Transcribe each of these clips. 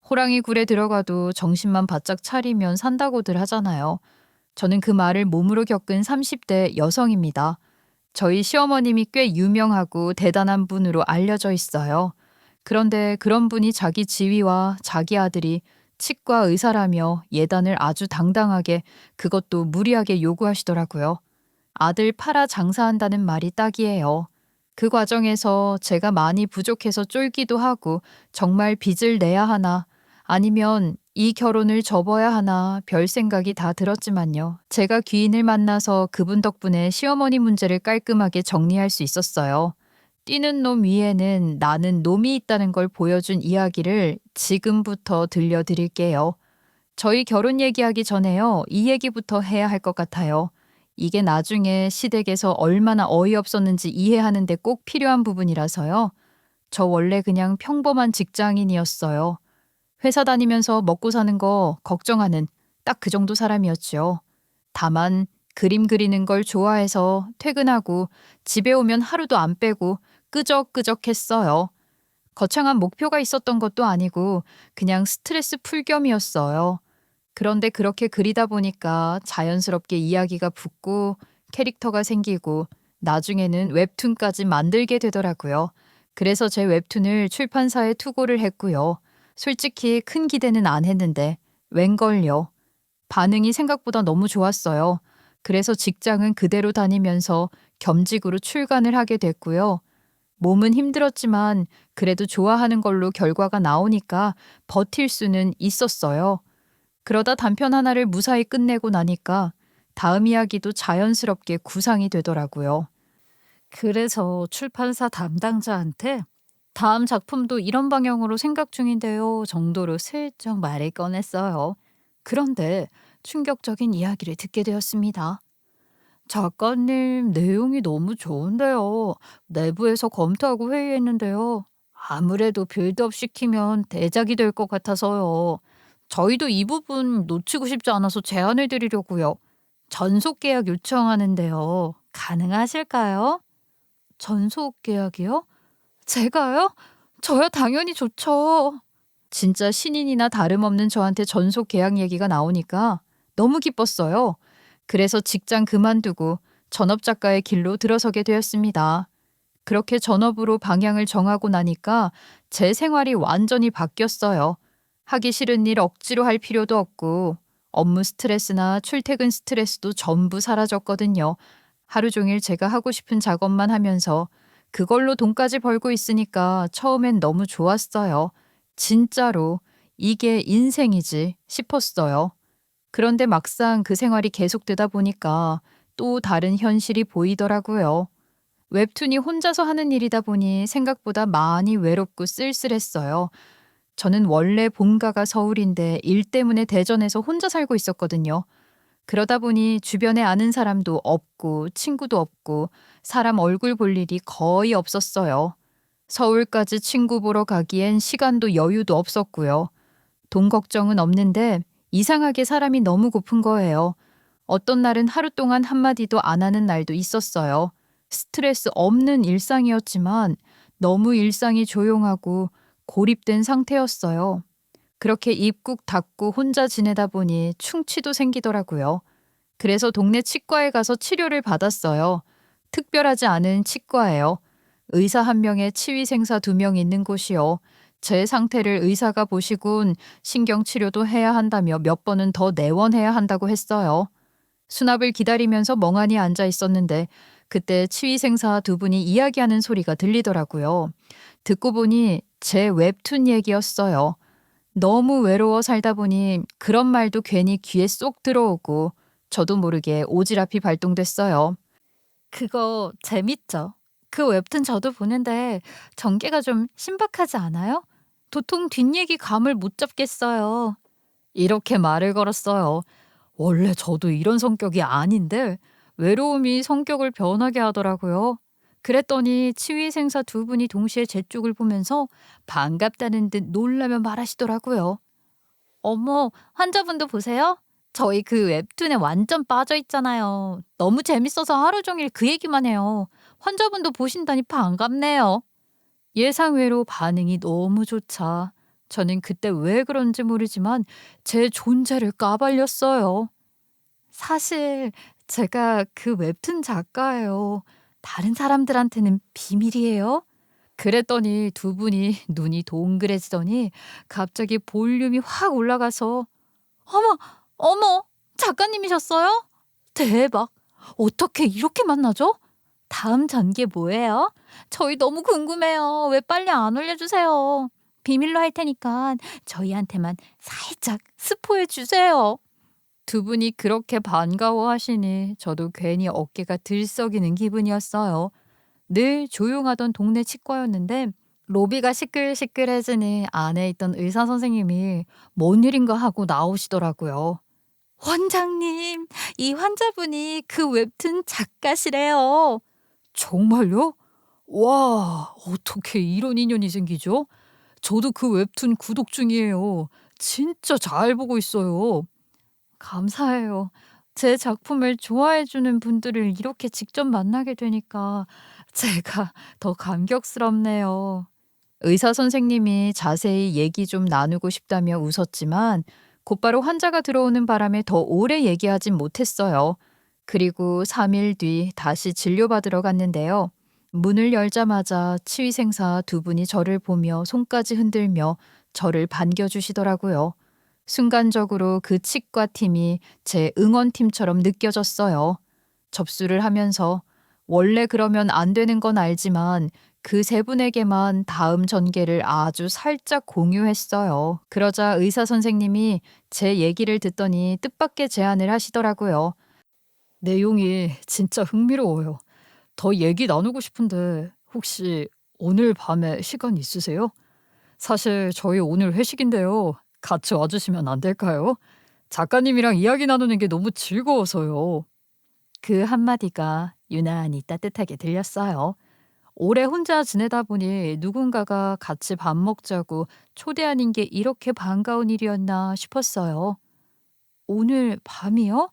호랑이 굴에 들어가도 정신만 바짝 차리면 산다고들 하잖아요. 저는 그 말을 몸으로 겪은 30대 여성입니다. 저희 시어머님이 꽤 유명하고 대단한 분으로 알려져 있어요. 그런데 그런 분이 자기 지위와 자기 아들이 치과 의사라며 예단을 아주 당당하게, 그것도 무리하게 요구하시더라고요. 아들 팔아 장사한다는 말이 딱이에요. 그 과정에서 제가 많이 부족해서 쫄기도 하고 정말 빚을 내야 하나 아니면 이 결혼을 접어야 하나 별 생각이 다 들었지만요. 제가 귀인을 만나서 그분 덕분에 시어머니 문제를 깔끔하게 정리할 수 있었어요. 뛰는 놈 위에는 나는 놈이 있다는 걸 보여준 이야기를 지금부터 들려드릴게요. 저희 결혼 얘기하기 전에요. 이 얘기부터 해야 할 것 같아요. 이게 나중에 시댁에서 얼마나 어이없었는지 이해하는 데 꼭 필요한 부분이라서요. 저 원래 그냥 평범한 직장인이었어요. 회사 다니면서 먹고 사는 거 걱정하는 딱 그 정도 사람이었죠. 다만 그림 그리는 걸 좋아해서 퇴근하고 집에 오면 하루도 안 빼고 끄적끄적했어요. 거창한 목표가 있었던 것도 아니고 그냥 스트레스 풀 겸이었어요. 그런데 그렇게 그리다 보니까 자연스럽게 이야기가 붙고 캐릭터가 생기고 나중에는 웹툰까지 만들게 되더라고요. 그래서 제 웹툰을 출판사에 투고를 했고요. 솔직히 큰 기대는 안 했는데 웬걸요. 반응이 생각보다 너무 좋았어요. 그래서 직장은 그대로 다니면서 겸직으로 출간을 하게 됐고요. 몸은 힘들었지만 그래도 좋아하는 걸로 결과가 나오니까 버틸 수는 있었어요. 그러다 단편 하나를 무사히 끝내고 나니까 다음 이야기도 자연스럽게 구상이 되더라고요. 그래서 출판사 담당자한테 다음 작품도 이런 방향으로 생각 중인데요 정도로 슬쩍 말을 꺼냈어요. 그런데 충격적인 이야기를 듣게 되었습니다. 작가님, 내용이 너무 좋은데요. 내부에서 검토하고 회의했는데요. 아무래도 빌드업 시키면 대작이 될 것 같아서요. 저희도 이 부분 놓치고 싶지 않아서 제안을 드리려고요. 전속 계약 요청하는데요. 가능하실까요? 전속 계약이요? 제가요? 저야 당연히 좋죠. 진짜 신인이나 다름없는 저한테 전속 계약 얘기가 나오니까 너무 기뻤어요. 그래서 직장 그만두고 전업 작가의 길로 들어서게 되었습니다. 그렇게 전업으로 방향을 정하고 나니까 제 생활이 완전히 바뀌었어요. 하기 싫은 일 억지로 할 필요도 없고 업무 스트레스나 출퇴근 스트레스도 전부 사라졌거든요. 하루 종일 제가 하고 싶은 작업만 하면서 그걸로 돈까지 벌고 있으니까 처음엔 너무 좋았어요. 진짜로 이게 인생이지 싶었어요. 그런데 막상 그 생활이 계속되다 보니까 또 다른 현실이 보이더라고요. 웹툰이 혼자서 하는 일이다 보니 생각보다 많이 외롭고 쓸쓸했어요. 저는 원래 본가가 서울인데 일 때문에 대전에서 혼자 살고 있었거든요. 그러다 보니 주변에 아는 사람도 없고 친구도 없고 사람 얼굴 볼 일이 거의 없었어요. 서울까지 친구 보러 가기엔 시간도 여유도 없었고요. 돈 걱정은 없는데 이상하게 사람이 너무 고픈 거예요. 어떤 날은 하루 동안 한마디도 안 하는 날도 있었어요. 스트레스 없는 일상이었지만 너무 일상이 조용하고 고립된 상태였어요. 그렇게 입 꾹 닫고 혼자 지내다 보니 충치도 생기더라고요. 그래서 동네 치과에 가서 치료를 받았어요. 특별하지 않은 치과예요. 의사 한 명에 치위생사 2명 있는 곳이요. 제 상태를 의사가 보시곤 신경치료도 해야 한다며 몇 번은 더 내원해야 한다고 했어요. 수납을 기다리면서 멍하니 앉아 있었는데 그때 치위생사 2분이 이야기하는 소리가 들리더라고요. 듣고 보니 제 웹툰 얘기였어요. 너무 외로워 살다 보니 그런 말도 괜히 귀에 쏙 들어오고 저도 모르게 오지랖이 발동됐어요. 그거 재밌죠? 그 웹툰 저도 보는데 전개가 좀 신박하지 않아요? 도통 뒷얘기 감을 못 잡겠어요. 이렇게 말을 걸었어요. 원래 저도 이런 성격이 아닌데 외로움이 성격을 변하게 하더라고요. 그랬더니 치위생사 2분이 동시에 제 쪽을 보면서 반갑다는 듯 놀라며 말하시더라고요. 어머, 환자분도 보세요. 저희 그 웹툰에 완전 빠져 있잖아요. 너무 재밌어서 하루 종일 그 얘기만 해요. 환자분도 보신다니 반갑네요. 예상외로 반응이 너무 좋자 저는 그때 왜 그런지 모르지만 제 존재를 까발렸어요. 사실 제가 그 웹툰 작가예요. 다른 사람들한테는 비밀이에요. 그랬더니 두 분이 눈이 동그래지더니 갑자기 볼륨이 확 올라가서 어머, 어머, 작가님이셨어요? 대박. 어떻게 이렇게 만나죠? 다음 전개 뭐예요? 저희 너무 궁금해요. 왜 빨리 안 올려주세요? 비밀로 할 테니까 저희한테만 살짝 스포해 주세요. 두 분이 그렇게 반가워하시니 저도 괜히 어깨가 들썩이는 기분이었어요. 늘 조용하던 동네 치과였는데 로비가 시끌시끌해지니 안에 있던 의사 선생님이 뭔 일인가 하고 나오시더라고요. 원장님, 이 환자분이 그 웹툰 작가시래요. 정말요? 와, 어떻게 이런 인연이 생기죠? 저도 그 웹툰 구독 중이에요. 진짜 잘 보고 있어요. 감사해요. 제 작품을 좋아해주는 분들을 이렇게 직접 만나게 되니까 제가 더 감격스럽네요. 의사 선생님이 자세히 얘기 좀 나누고 싶다며 웃었지만 곧바로 환자가 들어오는 바람에 더 오래 얘기하진 못했어요. 그리고 3일 뒤 다시 진료받으러 갔는데요. 문을 열자마자 치위생사 두 분이 저를 보며 손까지 흔들며 저를 반겨주시더라고요. 순간적으로 그 치과팀이 제 응원팀처럼 느껴졌어요. 접수를 하면서 원래 그러면 안 되는 건 알지만 그 세 분에게만 다음 전개를 아주 살짝 공유했어요. 그러자 의사 선생님이 제 얘기를 듣더니 뜻밖의 제안을 하시더라고요. 내용이 진짜 흥미로워요. 더 얘기 나누고 싶은데 혹시 오늘 밤에 시간 있으세요? 사실 저희 오늘 회식인데요. 같이 와주시면 안 될까요? 작가님이랑 이야기 나누는 게 너무 즐거워서요. 그 한마디가 유난히 따뜻하게 들렸어요. 오래 혼자 지내다 보니 누군가가 같이 밥 먹자고 초대하는 게 이렇게 반가운 일이었나 싶었어요. 오늘 밤이요?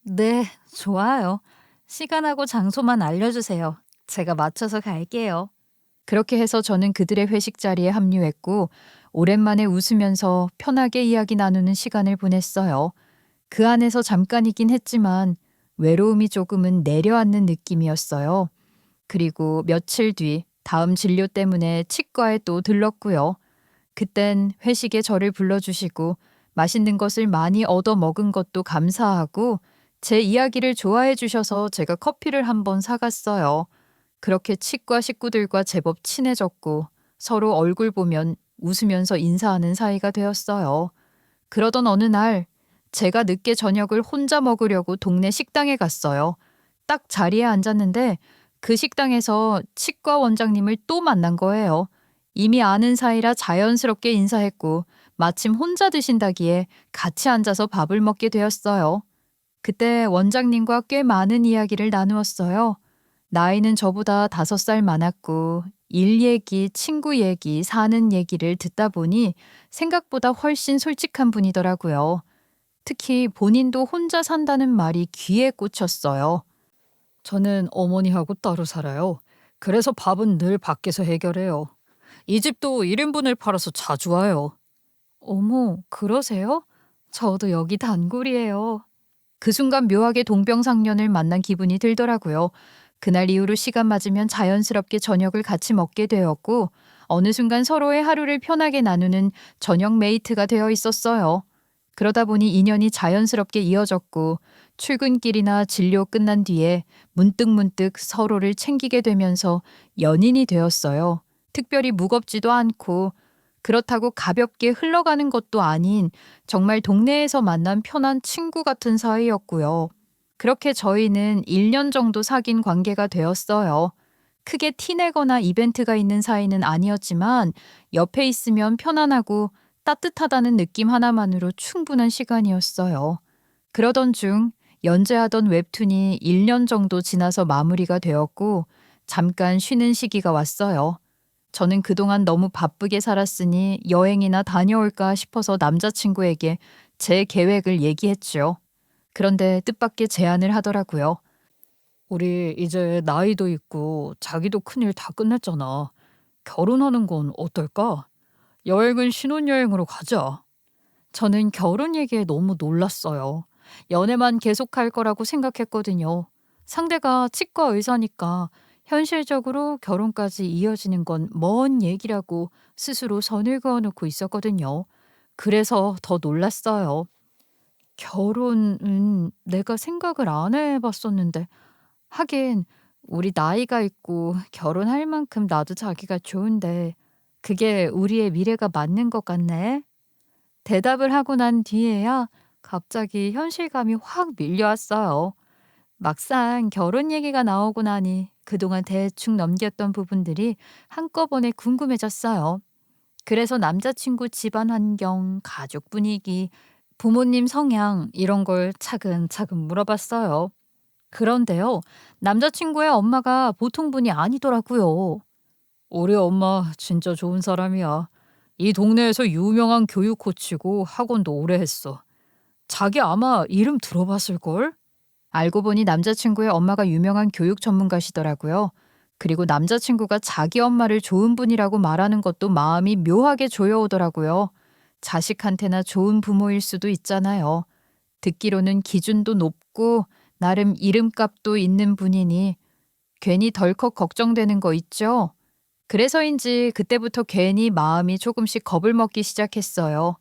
네, 좋아요. 시간하고 장소만 알려주세요. 제가 맞춰서 갈게요. 그렇게 해서 저는 그들의 회식 자리에 합류했고, 오랜만에 웃으면서 편하게 이야기 나누는 시간을 보냈어요. 그 안에서 잠깐이긴 했지만, 외로움이 조금은 내려앉는 느낌이었어요. 그리고 며칠 뒤 다음 진료 때문에 치과에 또 들렀고요. 그땐 회식에 저를 불러주시고 맛있는 것을 많이 얻어 먹은 것도 감사하고 제 이야기를 좋아해 주셔서 제가 커피를 한번 사갔어요. 그렇게 치과 식구들과 제법 친해졌고 서로 얼굴 보면 웃으면서 인사하는 사이가 되었어요. 그러던 어느 날 제가 늦게 저녁을 혼자 먹으려고 동네 식당에 갔어요. 딱 자리에 앉았는데 그 식당에서 치과 원장님을 또 만난 거예요. 이미 아는 사이라 자연스럽게 인사했고 마침 혼자 드신다기에 같이 앉아서 밥을 먹게 되었어요. 그때 원장님과 꽤 많은 이야기를 나누었어요. 나이는 저보다 5살 많았고 일 얘기, 친구 얘기, 사는 얘기를 듣다 보니 생각보다 훨씬 솔직한 분이더라고요. 특히 본인도 혼자 산다는 말이 귀에 꽂혔어요. 저는 어머니하고 따로 살아요. 그래서 밥은 늘 밖에서 해결해요. 이 집도 1인분을 팔아서 자주 와요. 어머, 그러세요? 저도 여기 단골이에요. 그 순간 묘하게 동병상련을 만난 기분이 들더라고요. 그날 이후로 시간 맞으면 자연스럽게 저녁을 같이 먹게 되었고 어느 순간 서로의 하루를 편하게 나누는 저녁 메이트가 되어 있었어요. 그러다 보니 인연이 자연스럽게 이어졌고 출근길이나 진료 끝난 뒤에 문득문득 서로를 챙기게 되면서 연인이 되었어요. 특별히 무겁지도 않고 그렇다고 가볍게 흘러가는 것도 아닌 정말 동네에서 만난 편한 친구 같은 사이였고요. 그렇게 저희는 1년 정도 사귄 관계가 되었어요. 크게 티내거나 이벤트가 있는 사이는 아니었지만 옆에 있으면 편안하고 따뜻하다는 느낌 하나만으로 충분한 시간이었어요. 그러던 중 연재하던 웹툰이 1년 정도 지나서 마무리가 되었고 잠깐 쉬는 시기가 왔어요. 저는 그동안 너무 바쁘게 살았으니 여행이나 다녀올까 싶어서 남자친구에게 제 계획을 얘기했죠. 그런데 뜻밖의 제안을 하더라고요. 우리 이제 나이도 있고 자기도 큰일 다 끝냈잖아. 결혼하는 건 어떨까? 여행은 신혼여행으로 가자. 저는 결혼 얘기에 너무 놀랐어요. 연애만 계속할 거라고 생각했거든요. 상대가 치과 의사니까 현실적으로 결혼까지 이어지는 건 먼 얘기라고 스스로 선을 그어놓고 있었거든요. 그래서 더 놀랐어요. 결혼은 내가 생각을 안 해봤었는데, 하긴 우리 나이가 있고 결혼할 만큼 나도 자기가 좋은데, 그게 우리의 미래가 맞는 것 같네. 대답을 하고 난 뒤에야 갑자기 현실감이 확 밀려왔어요. 막상 결혼 얘기가 나오고 나니 그동안 대충 넘겼던 부분들이 한꺼번에 궁금해졌어요. 그래서 남자친구 집안 환경, 가족 분위기, 부모님 성향 이런 걸 차근차근 물어봤어요. 그런데요, 남자친구의 엄마가 보통 분이 아니더라고요. 우리 엄마 진짜 좋은 사람이야. 이 동네에서 유명한 교육 코치고 학원도 오래 했어. 자기 아마 이름 들어봤을걸? 알고 보니 남자친구의 엄마가 유명한 교육 전문가시더라고요. 그리고 남자친구가 자기 엄마를 좋은 분이라고 말하는 것도 마음이 묘하게 조여오더라고요. 자식한테나 좋은 부모일 수도 있잖아요. 듣기로는 기준도 높고 나름 이름값도 있는 분이니 괜히 덜컥 걱정되는 거 있죠? 그래서인지 그때부터 괜히 마음이 조금씩 겁을 먹기 시작했어요.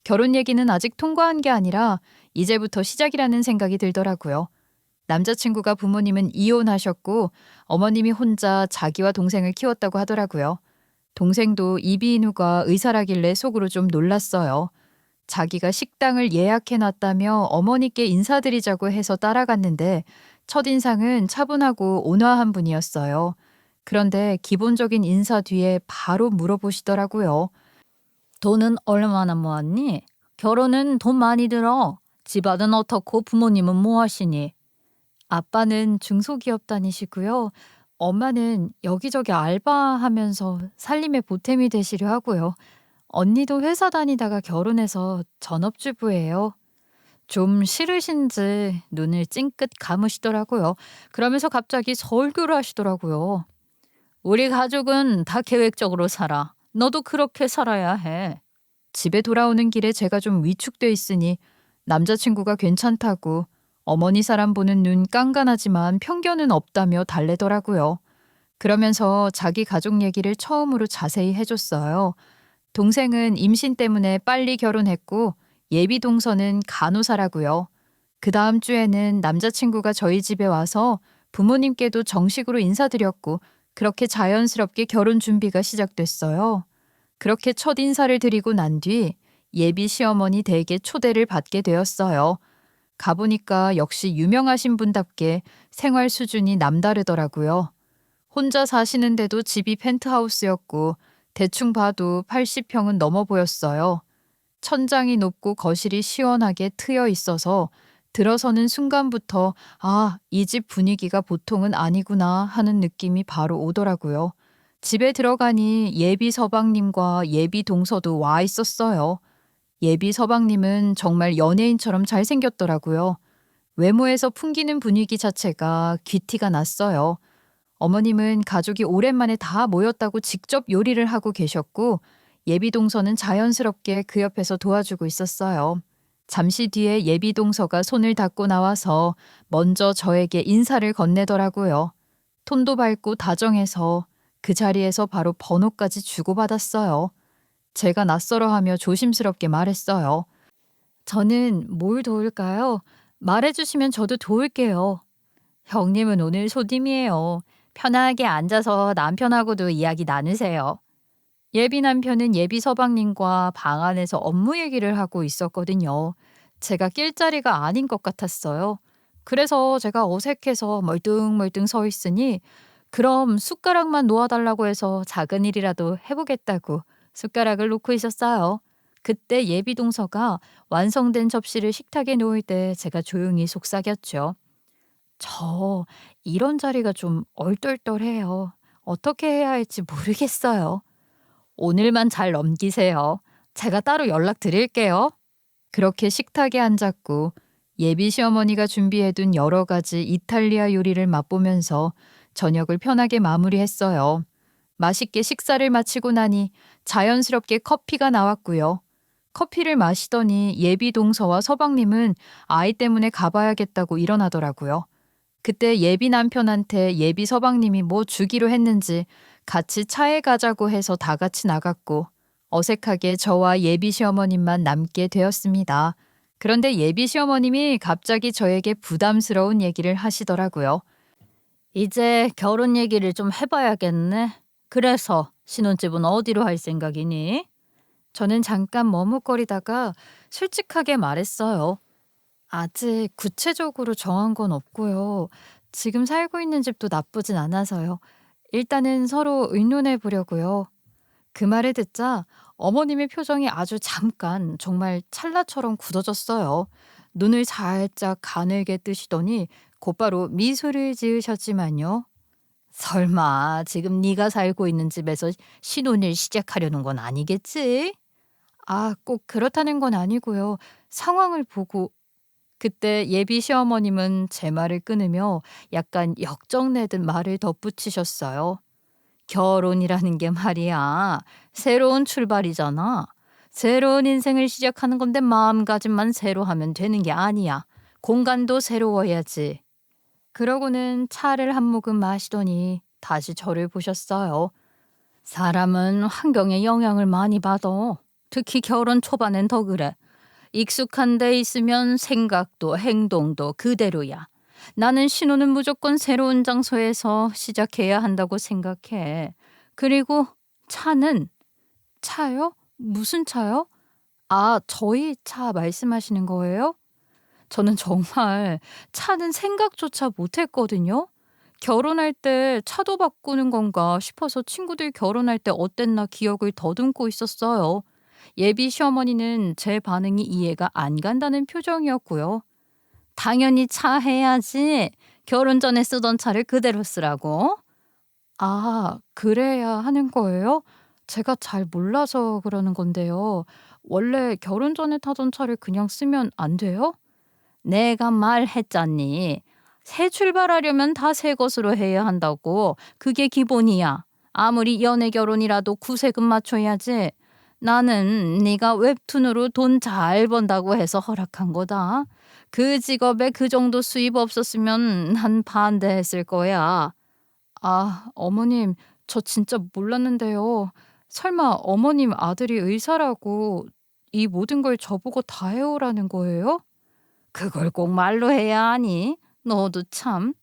결혼 얘기는 아직 통과한 게 아니라 이제부터 시작이라는 생각이 들더라고요. 남자친구가 부모님은 이혼하셨고 어머님이 혼자 자기와 동생을 키웠다고 하더라고요. 동생도 이비인후과 의사라길래 속으로 좀 놀랐어요. 자기가 식당을 예약해놨다며 어머니께 인사드리자고 해서 따라갔는데 첫인상은 차분하고 온화한 분이었어요. 그런데 기본적인 인사 뒤에 바로 물어보시더라고요. 돈은 얼마나 모았니? 결혼은 돈 많이 들어. 집안은 어떻고 부모님은 뭐 하시니? 아빠는 중소기업 다니시고요. 엄마는 여기저기 알바하면서 살림의 보탬이 되시려 하고요. 언니도 회사 다니다가 결혼해서 전업주부예요. 좀 싫으신지 눈을 찡긋 감으시더라고요. 그러면서 갑자기 설교를 하시더라고요. 우리 가족은 다 계획적으로 살아. 너도 그렇게 살아야 해. 집에 돌아오는 길에 제가 좀 위축돼 있으니 남자친구가 괜찮다고 어머니 사람 보는 눈 깐깐하지만 편견은 없다며 달래더라고요. 그러면서 자기 가족 얘기를 처음으로 자세히 해줬어요. 동생은 임신 때문에 빨리 결혼했고 예비 동서는 간호사라고요. 그 다음 주에는 남자친구가 저희 집에 와서 부모님께도 정식으로 인사드렸고 그렇게 자연스럽게 결혼 준비가 시작됐어요. 그렇게 첫 인사를 드리고 난 뒤 예비 시어머니 댁에 초대를 받게 되었어요. 가보니까 역시 유명하신 분답게 생활 수준이 남다르더라고요. 혼자 사시는데도 집이 펜트하우스였고 대충 봐도 80평은 넘어 보였어요. 천장이 높고 거실이 시원하게 트여 있어서 들어서는 순간부터 아, 이 집 분위기가 보통은 아니구나 하는 느낌이 바로 오더라고요. 집에 들어가니 예비 서방님과 예비 동서도 와 있었어요. 예비 서방님은 정말 연예인처럼 잘생겼더라고요. 외모에서 풍기는 분위기 자체가 귀티가 났어요. 어머님은 가족이 오랜만에 다 모였다고 직접 요리를 하고 계셨고 예비 동서는 자연스럽게 그 옆에서 도와주고 있었어요. 잠시 뒤에 예비 동서가 손을 닦고 나와서 먼저 저에게 인사를 건네더라고요. 톤도 밝고 다정해서 그 자리에서 바로 번호까지 주고받았어요. 제가 낯설어하며 조심스럽게 말했어요. 저는 뭘 도울까요? 말해주시면 저도 도울게요. 형님은 오늘 손님이에요. 편하게 앉아서 남편하고도 이야기 나누세요. 예비 남편은 예비 서방님과 방 안에서 업무 얘기를 하고 있었거든요. 제가 낄 자리가 아닌 것 같았어요. 그래서 제가 어색해서 멀뚱멀뚱 서 있으니 그럼 숟가락만 놓아달라고 해서 작은 일이라도 해보겠다고 숟가락을 놓고 있었어요. 그때 예비 동서가 완성된 접시를 식탁에 놓을 때 제가 조용히 속삭였죠. 저 이런 자리가 좀 얼떨떨해요. 어떻게 해야 할지 모르겠어요. 오늘만 잘 넘기세요. 제가 따로 연락드릴게요. 그렇게 식탁에 앉았고 예비 시어머니가 준비해둔 여러 가지 이탈리아 요리를 맛보면서 저녁을 편하게 마무리했어요. 맛있게 식사를 마치고 나니 자연스럽게 커피가 나왔고요. 커피를 마시더니 예비 동서와 서방님은 아이 때문에 가봐야겠다고 일어나더라고요. 그때 예비 남편한테 예비 서방님이 뭐 주기로 했는지 같이 차에 가자고 해서 다 같이 나갔고 어색하게 저와 예비 시어머님만 남게 되었습니다. 그런데 예비 시어머님이 갑자기 저에게 부담스러운 얘기를 하시더라고요. 이제 결혼 얘기를 좀 해봐야겠네. 그래서 신혼집은 어디로 할 생각이니? 저는 잠깐 머뭇거리다가 솔직하게 말했어요. 아직 구체적으로 정한 건 없고요. 지금 살고 있는 집도 나쁘진 않아서요. 일단은 서로 의논해 보려고요. 그 말을 듣자 어머님의 표정이 아주 잠깐 정말 찰나처럼 굳어졌어요. 눈을 살짝 가늘게 뜨시더니 곧바로 미소를 지으셨지만요. 설마 지금 네가 살고 있는 집에서 신혼을 시작하려는 건 아니겠지? 아, 꼭 그렇다는 건 아니고요. 상황을 보고 그때 예비 시어머님은 제 말을 끊으며 약간 역정내듯 말을 덧붙이셨어요. 결혼이라는 게 말이야. 새로운 출발이잖아. 새로운 인생을 시작하는 건데 마음가짐만 새로 하면 되는 게 아니야. 공간도 새로워야지. 그러고는 차를 한 모금 마시더니 다시 저를 보셨어요. 사람은 환경에 영향을 많이 받아. 특히 결혼 초반엔 더 그래. 익숙한 데 있으면 생각도 행동도 그대로야. 나는 신혼은 무조건 새로운 장소에서 시작해야 한다고 생각해. 그리고 차는 차요? 무슨 차요? 아, 저희 차 말씀하시는 거예요? 저는 정말 차는 생각조차 못했거든요. 결혼할 때 차도 바꾸는 건가 싶어서 친구들 결혼할 때 어땠나 기억을 더듬고 있었어요. 예비 시어머니는 제 반응이 이해가 안 간다는 표정이었고요. 당연히 차 해야지. 결혼 전에 쓰던 차를 그대로 쓰라고. 아, 그래야 하는 거예요? 제가 잘 몰라서 그러는 건데요. 원래 결혼 전에 타던 차를 그냥 쓰면 안 돼요? 내가 말했잖니. 새 출발하려면 다 새 것으로 해야 한다고. 그게 기본이야. 아무리 연애 결혼이라도 구세금 맞춰야지. 나는 네가 웹툰으로 돈 잘 번다고 해서 허락한 거다. 그 직업에 그 정도 수입 없었으면 난 반대했을 거야. 아, 어머님, 저 진짜 몰랐는데요. 설마 어머님 아들이 의사라고 이 모든 걸 저보고 다 해오라는 거예요? 그걸 꼭 말로 해야 하니? 너도 참.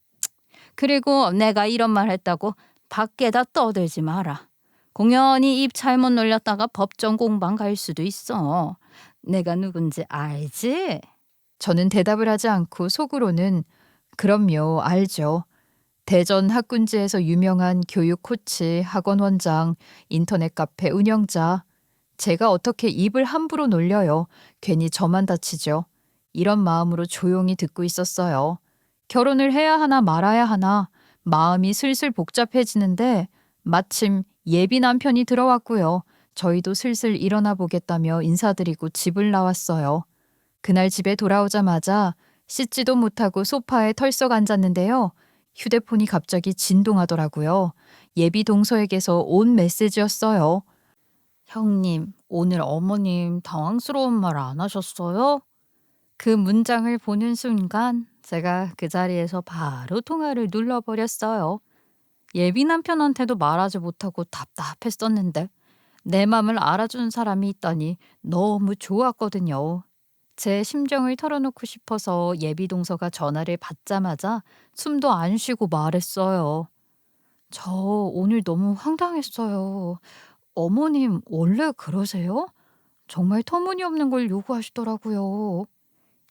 그리고 내가 이런 말 했다고 밖에다 떠들지 마라. 공연히 입 잘못 놀렸다가 법정 공방 갈 수도 있어. 내가 누군지 알지? 저는 대답을 하지 않고 속으로는 그럼요, 알죠. 대전 학군지에서 유명한 교육 코치, 학원 원장, 인터넷 카페 운영자. 제가 어떻게 입을 함부로 놀려요. 괜히 저만 다치죠. 이런 마음으로 조용히 듣고 있었어요. 결혼을 해야 하나 말아야 하나 마음이 슬슬 복잡해지는데 마침 예비 남편이 들어왔고요. 저희도 슬슬 일어나 보겠다며 인사드리고 집을 나왔어요. 그날 집에 돌아오자마자 씻지도 못하고 소파에 털썩 앉았는데요. 휴대폰이 갑자기 진동하더라고요. 예비 동서에게서 온 메시지였어요. 형님, 오늘 어머님 당황스러운 말 안 하셨어요? 그 문장을 보는 순간 제가 그 자리에서 바로 통화를 눌러버렸어요. 예비 남편한테도 말하지 못하고 답답했었는데 내 맘을 알아주는 사람이 있다니 너무 좋았거든요. 제 심정을 털어놓고 싶어서 예비 동서가 전화를 받자마자 숨도 안 쉬고 말했어요. 저 오늘 너무 황당했어요. 어머님 원래 그러세요? 정말 터무니없는 걸 요구하시더라고요.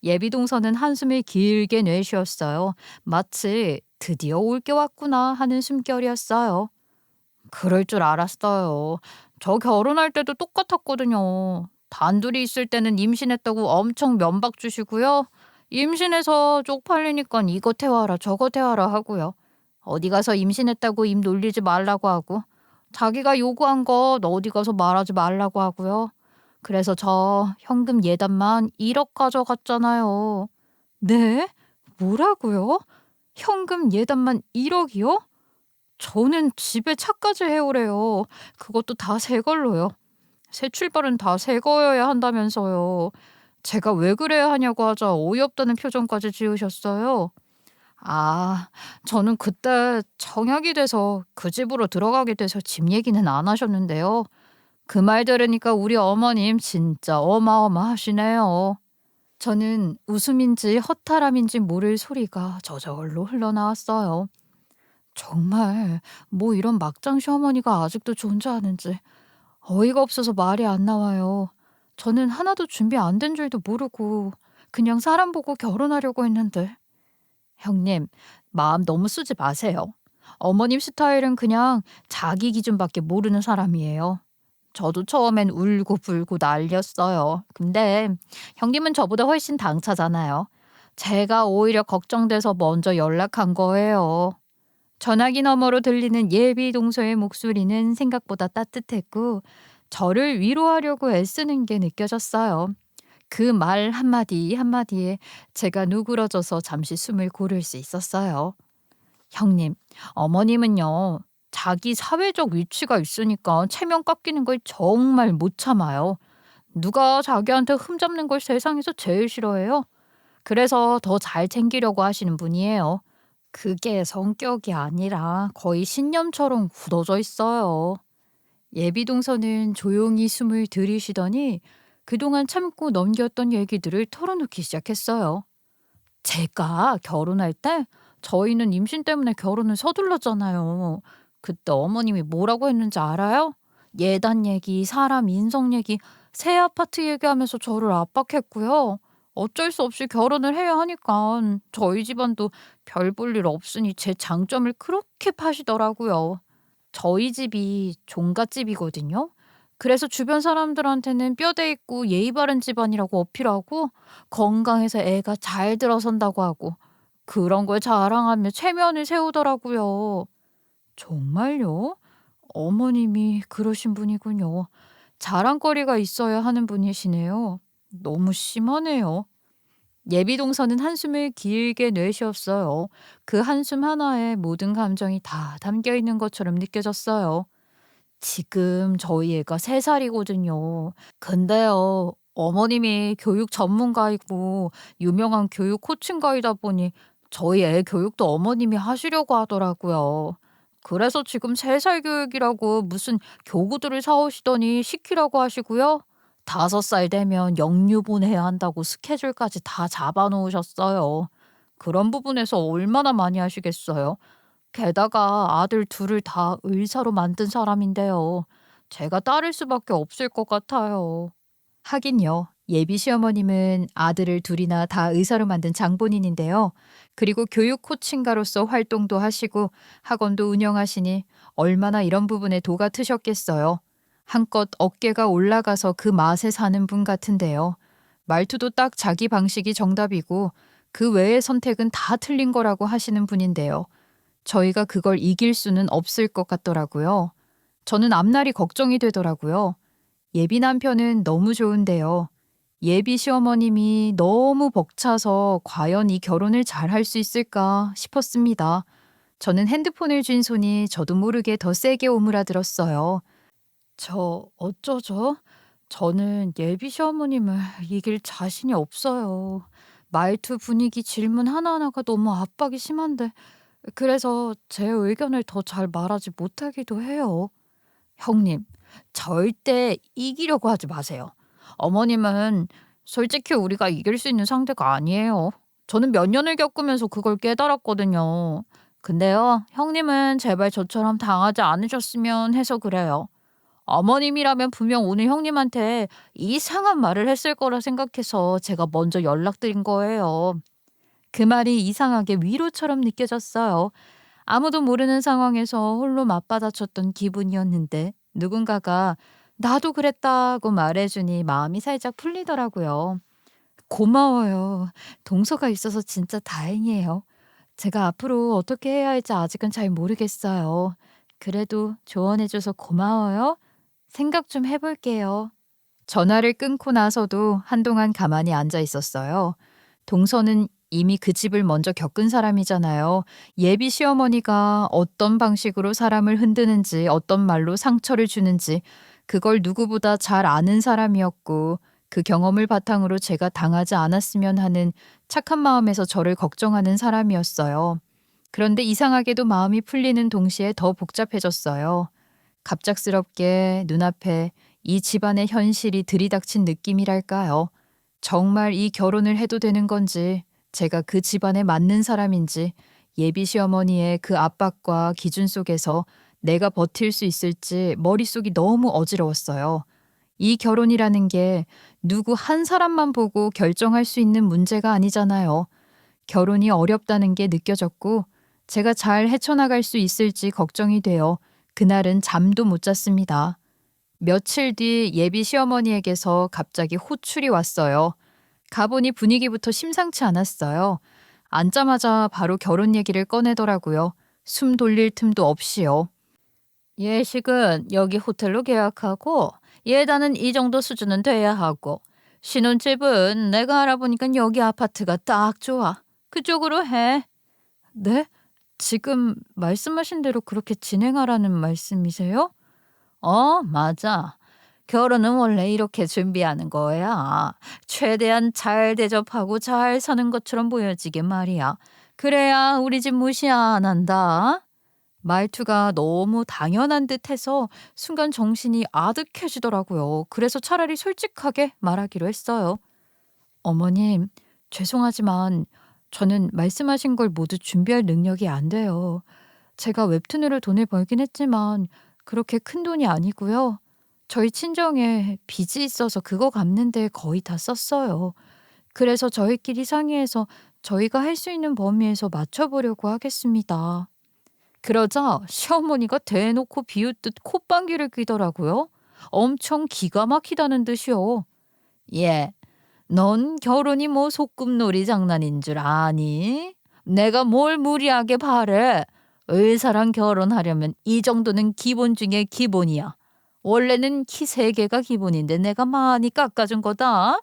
예비 동서는 한숨을 길게 내쉬었어요. 마치 드디어 올 게 왔구나 하는 숨결이었어요. 그럴 줄 알았어요. 저 결혼할 때도 똑같았거든요. 단둘이 있을 때는 임신했다고 엄청 면박 주시고요. 임신해서 쪽팔리니까 이거 태워라 저거 태워라 하고요. 어디 가서 임신했다고 입 놀리지 말라고 하고 자기가 요구한 거 어디 가서 말하지 말라고 하고요. 그래서 저 현금 예단만 1억 가져갔잖아요. 네? 뭐라고요? 현금 예단만 1억이요? 저는 집에 차까지 해오래요. 그것도 다 새 걸로요. 새 출발은 다 새 거여야 한다면서요. 제가 왜 그래야 하냐고 하자 어이없다는 표정까지 지으셨어요. 아, 저는 그때 청약이 돼서 그 집으로 들어가게 돼서 집 얘기는 안 하셨는데요. 그 말 들으니까 우리 어머님 진짜 어마어마하시네요. 저는 웃음인지 허탈함인지 모를 소리가 저절로 흘러나왔어요. 정말 뭐 이런 막장 시어머니가 아직도 존재하는지 어이가 없어서 말이 안 나와요. 저는 하나도 준비 안 된 줄도 모르고 그냥 사람 보고 결혼하려고 했는데. 형님, 마음 너무 쓰지 마세요. 어머님 스타일은 그냥 자기 기준밖에 모르는 사람이에요. 저도 처음엔 울고불고 난리였어요. 근데 형님은 저보다 훨씬 당차잖아요. 제가 오히려 걱정돼서 먼저 연락한 거예요. 전화기 너머로 들리는 예비 동서의 목소리는 생각보다 따뜻했고 저를 위로하려고 애쓰는 게 느껴졌어요. 그 말 한마디 한마디에 제가 누그러져서 잠시 숨을 고를 수 있었어요. 형님, 어머님은요, 자기 사회적 위치가 있으니까 체면 깎이는 걸 정말 못 참아요. 누가 자기한테 흠잡는 걸 세상에서 제일 싫어해요. 그래서 더 잘 챙기려고 하시는 분이에요. 그게 성격이 아니라 거의 신념처럼 굳어져 있어요. 예비동서는 조용히 숨을 들이쉬더니 그동안 참고 넘겼던 얘기들을 털어놓기 시작했어요. 제가 결혼할 때 저희는 임신 때문에 결혼을 서둘렀잖아요. 그때 어머님이 뭐라고 했는지 알아요? 예단 얘기, 사람 인성 얘기, 새 아파트 얘기하면서 저를 압박했고요. 어쩔 수 없이 결혼을 해야 하니까 저희 집안도 별 볼 일 없으니 제 장점을 그렇게 파시더라고요. 저희 집이 종갓집이거든요. 그래서 주변 사람들한테는 뼈대 있고 예의 바른 집안이라고 어필하고 건강해서 애가 잘 들어선다고 하고 그런 걸 자랑하며 체면을 세우더라고요. 정말요? 어머님이 그러신 분이군요. 자랑거리가 있어야 하는 분이시네요. 너무 심하네요. 예비동서는 한숨을 길게 내쉬었어요. 그 한숨 하나에 모든 감정이 다 담겨 있는 것처럼 느껴졌어요. 지금 저희 애가 3살이거든요. 근데요, 어머님이 교육 전문가이고 유명한 교육 코칭가이다 보니 저희 애 교육도 어머님이 하시려고 하더라고요. 그래서 지금 3살 교육이라고 무슨 교구들을 사오시더니 시키라고 하시고요. 5살 되면 영유 보내야 한다고 스케줄까지 다 잡아 놓으셨어요. 그런 부분에서 얼마나 많이 하시겠어요? 게다가 아들 둘을 다 의사로 만든 사람인데요. 제가 따를 수밖에 없을 것 같아요. 하긴요. 예비 시어머님은 아들을 둘이나 다 의사로 만든 장본인인데요. 그리고 교육 코칭가로서 활동도 하시고 학원도 운영하시니 얼마나 이런 부분에 도가 트셨겠어요. 한껏 어깨가 올라가서 그 맛에 사는 분 같은데요. 말투도 딱 자기 방식이 정답이고 그 외의 선택은 다 틀린 거라고 하시는 분인데요. 저희가 그걸 이길 수는 없을 것 같더라고요. 저는 앞날이 걱정이 되더라고요. 예비 남편은 너무 좋은데요. 예비 시어머님이 너무 벅차서 과연 이 결혼을 잘 할 수 있을까 싶었습니다. 저는 핸드폰을 쥔 손이 저도 모르게 더 세게 오므라들었어요. 저 어쩌죠? 저는 예비 시어머님을 이길 자신이 없어요. 말투, 분위기, 질문 하나하나가 너무 압박이 심한데 그래서 제 의견을 더 잘 말하지 못하기도 해요. 형님, 절대 이기려고 하지 마세요. 어머님은 솔직히 우리가 이길 수 있는 상대가 아니에요. 저는 몇 년을 겪으면서 그걸 깨달았거든요. 근데요, 형님은 제발 저처럼 당하지 않으셨으면 해서 그래요. 어머님이라면 분명 오늘 형님한테 이상한 말을 했을 거라 생각해서 제가 먼저 연락드린 거예요. 그 말이 이상하게 위로처럼 느껴졌어요. 아무도 모르는 상황에서 홀로 맞받아쳤던 기분이었는데 누군가가 나도 그랬다고 말해주니 마음이 살짝 풀리더라고요. 고마워요. 동서가 있어서 진짜 다행이에요. 제가 앞으로 어떻게 해야 할지 아직은 잘 모르겠어요. 그래도 조언해줘서 고마워요. 생각 좀 해볼게요. 전화를 끊고 나서도 한동안 가만히 앉아 있었어요. 동서는 이미 그 집을 먼저 겪은 사람이잖아요. 예비 시어머니가 어떤 방식으로 사람을 흔드는지, 어떤 말로 상처를 주는지, 그걸 누구보다 잘 아는 사람이었고, 그 경험을 바탕으로 제가 당하지 않았으면 하는 착한 마음에서 저를 걱정하는 사람이었어요. 그런데 이상하게도 마음이 풀리는 동시에 더 복잡해졌어요. 갑작스럽게 눈앞에 이 집안의 현실이 들이닥친 느낌이랄까요. 정말 이 결혼을 해도 되는 건지, 제가 그 집안에 맞는 사람인지, 예비 시어머니의 그 압박과 기준 속에서 내가 버틸 수 있을지 머릿속이 너무 어지러웠어요. 이 결혼이라는 게 누구 한 사람만 보고 결정할 수 있는 문제가 아니잖아요. 결혼이 어렵다는 게 느껴졌고, 제가 잘 헤쳐나갈 수 있을지 걱정이 되어 그날은 잠도 못 잤습니다. 며칠 뒤 예비 시어머니에게서 갑자기 호출이 왔어요. 가보니 분위기부터 심상치 않았어요. 앉자마자 바로 결혼 얘기를 꺼내더라고요. 숨 돌릴 틈도 없이요. 예식은 여기 호텔로 계약하고 예단은 이 정도 수준은 돼야 하고 신혼집은 내가 알아보니까 여기 아파트가 딱 좋아. 그쪽으로 해. 네? 지금 말씀하신 대로 그렇게 진행하라는 말씀이세요? 맞아. 결혼은 원래 이렇게 준비하는 거야. 최대한 잘 대접하고 잘 사는 것처럼 보여지게 말이야. 그래야 우리 집 무시 안 한다. 말투가 너무 당연한 듯해서 순간 정신이 아득해지더라고요. 그래서 차라리 솔직하게 말하기로 했어요. 어머님, 죄송하지만 저는 말씀하신 걸 모두 준비할 능력이 안 돼요. 제가 웹툰으로 돈을 벌긴 했지만 그렇게 큰 돈이 아니고요. 저희 친정에 빚이 있어서 그거 갚는데 거의 다 썼어요. 그래서 저희끼리 상의해서 저희가 할 수 있는 범위에서 맞춰보려고 하겠습니다. 그러자 시어머니가 대놓고 비웃듯 콧방귀를 뀌더라고요. 엄청 기가 막히다는 듯이요. 예, 넌 결혼이 뭐 소꿉놀이 장난인 줄 아니? 내가 뭘 무리하게 바래? 의사랑 결혼하려면 이 정도는 기본 중에 기본이야. 원래는 키 3개가 기본인데 내가 많이 깎아준 거다.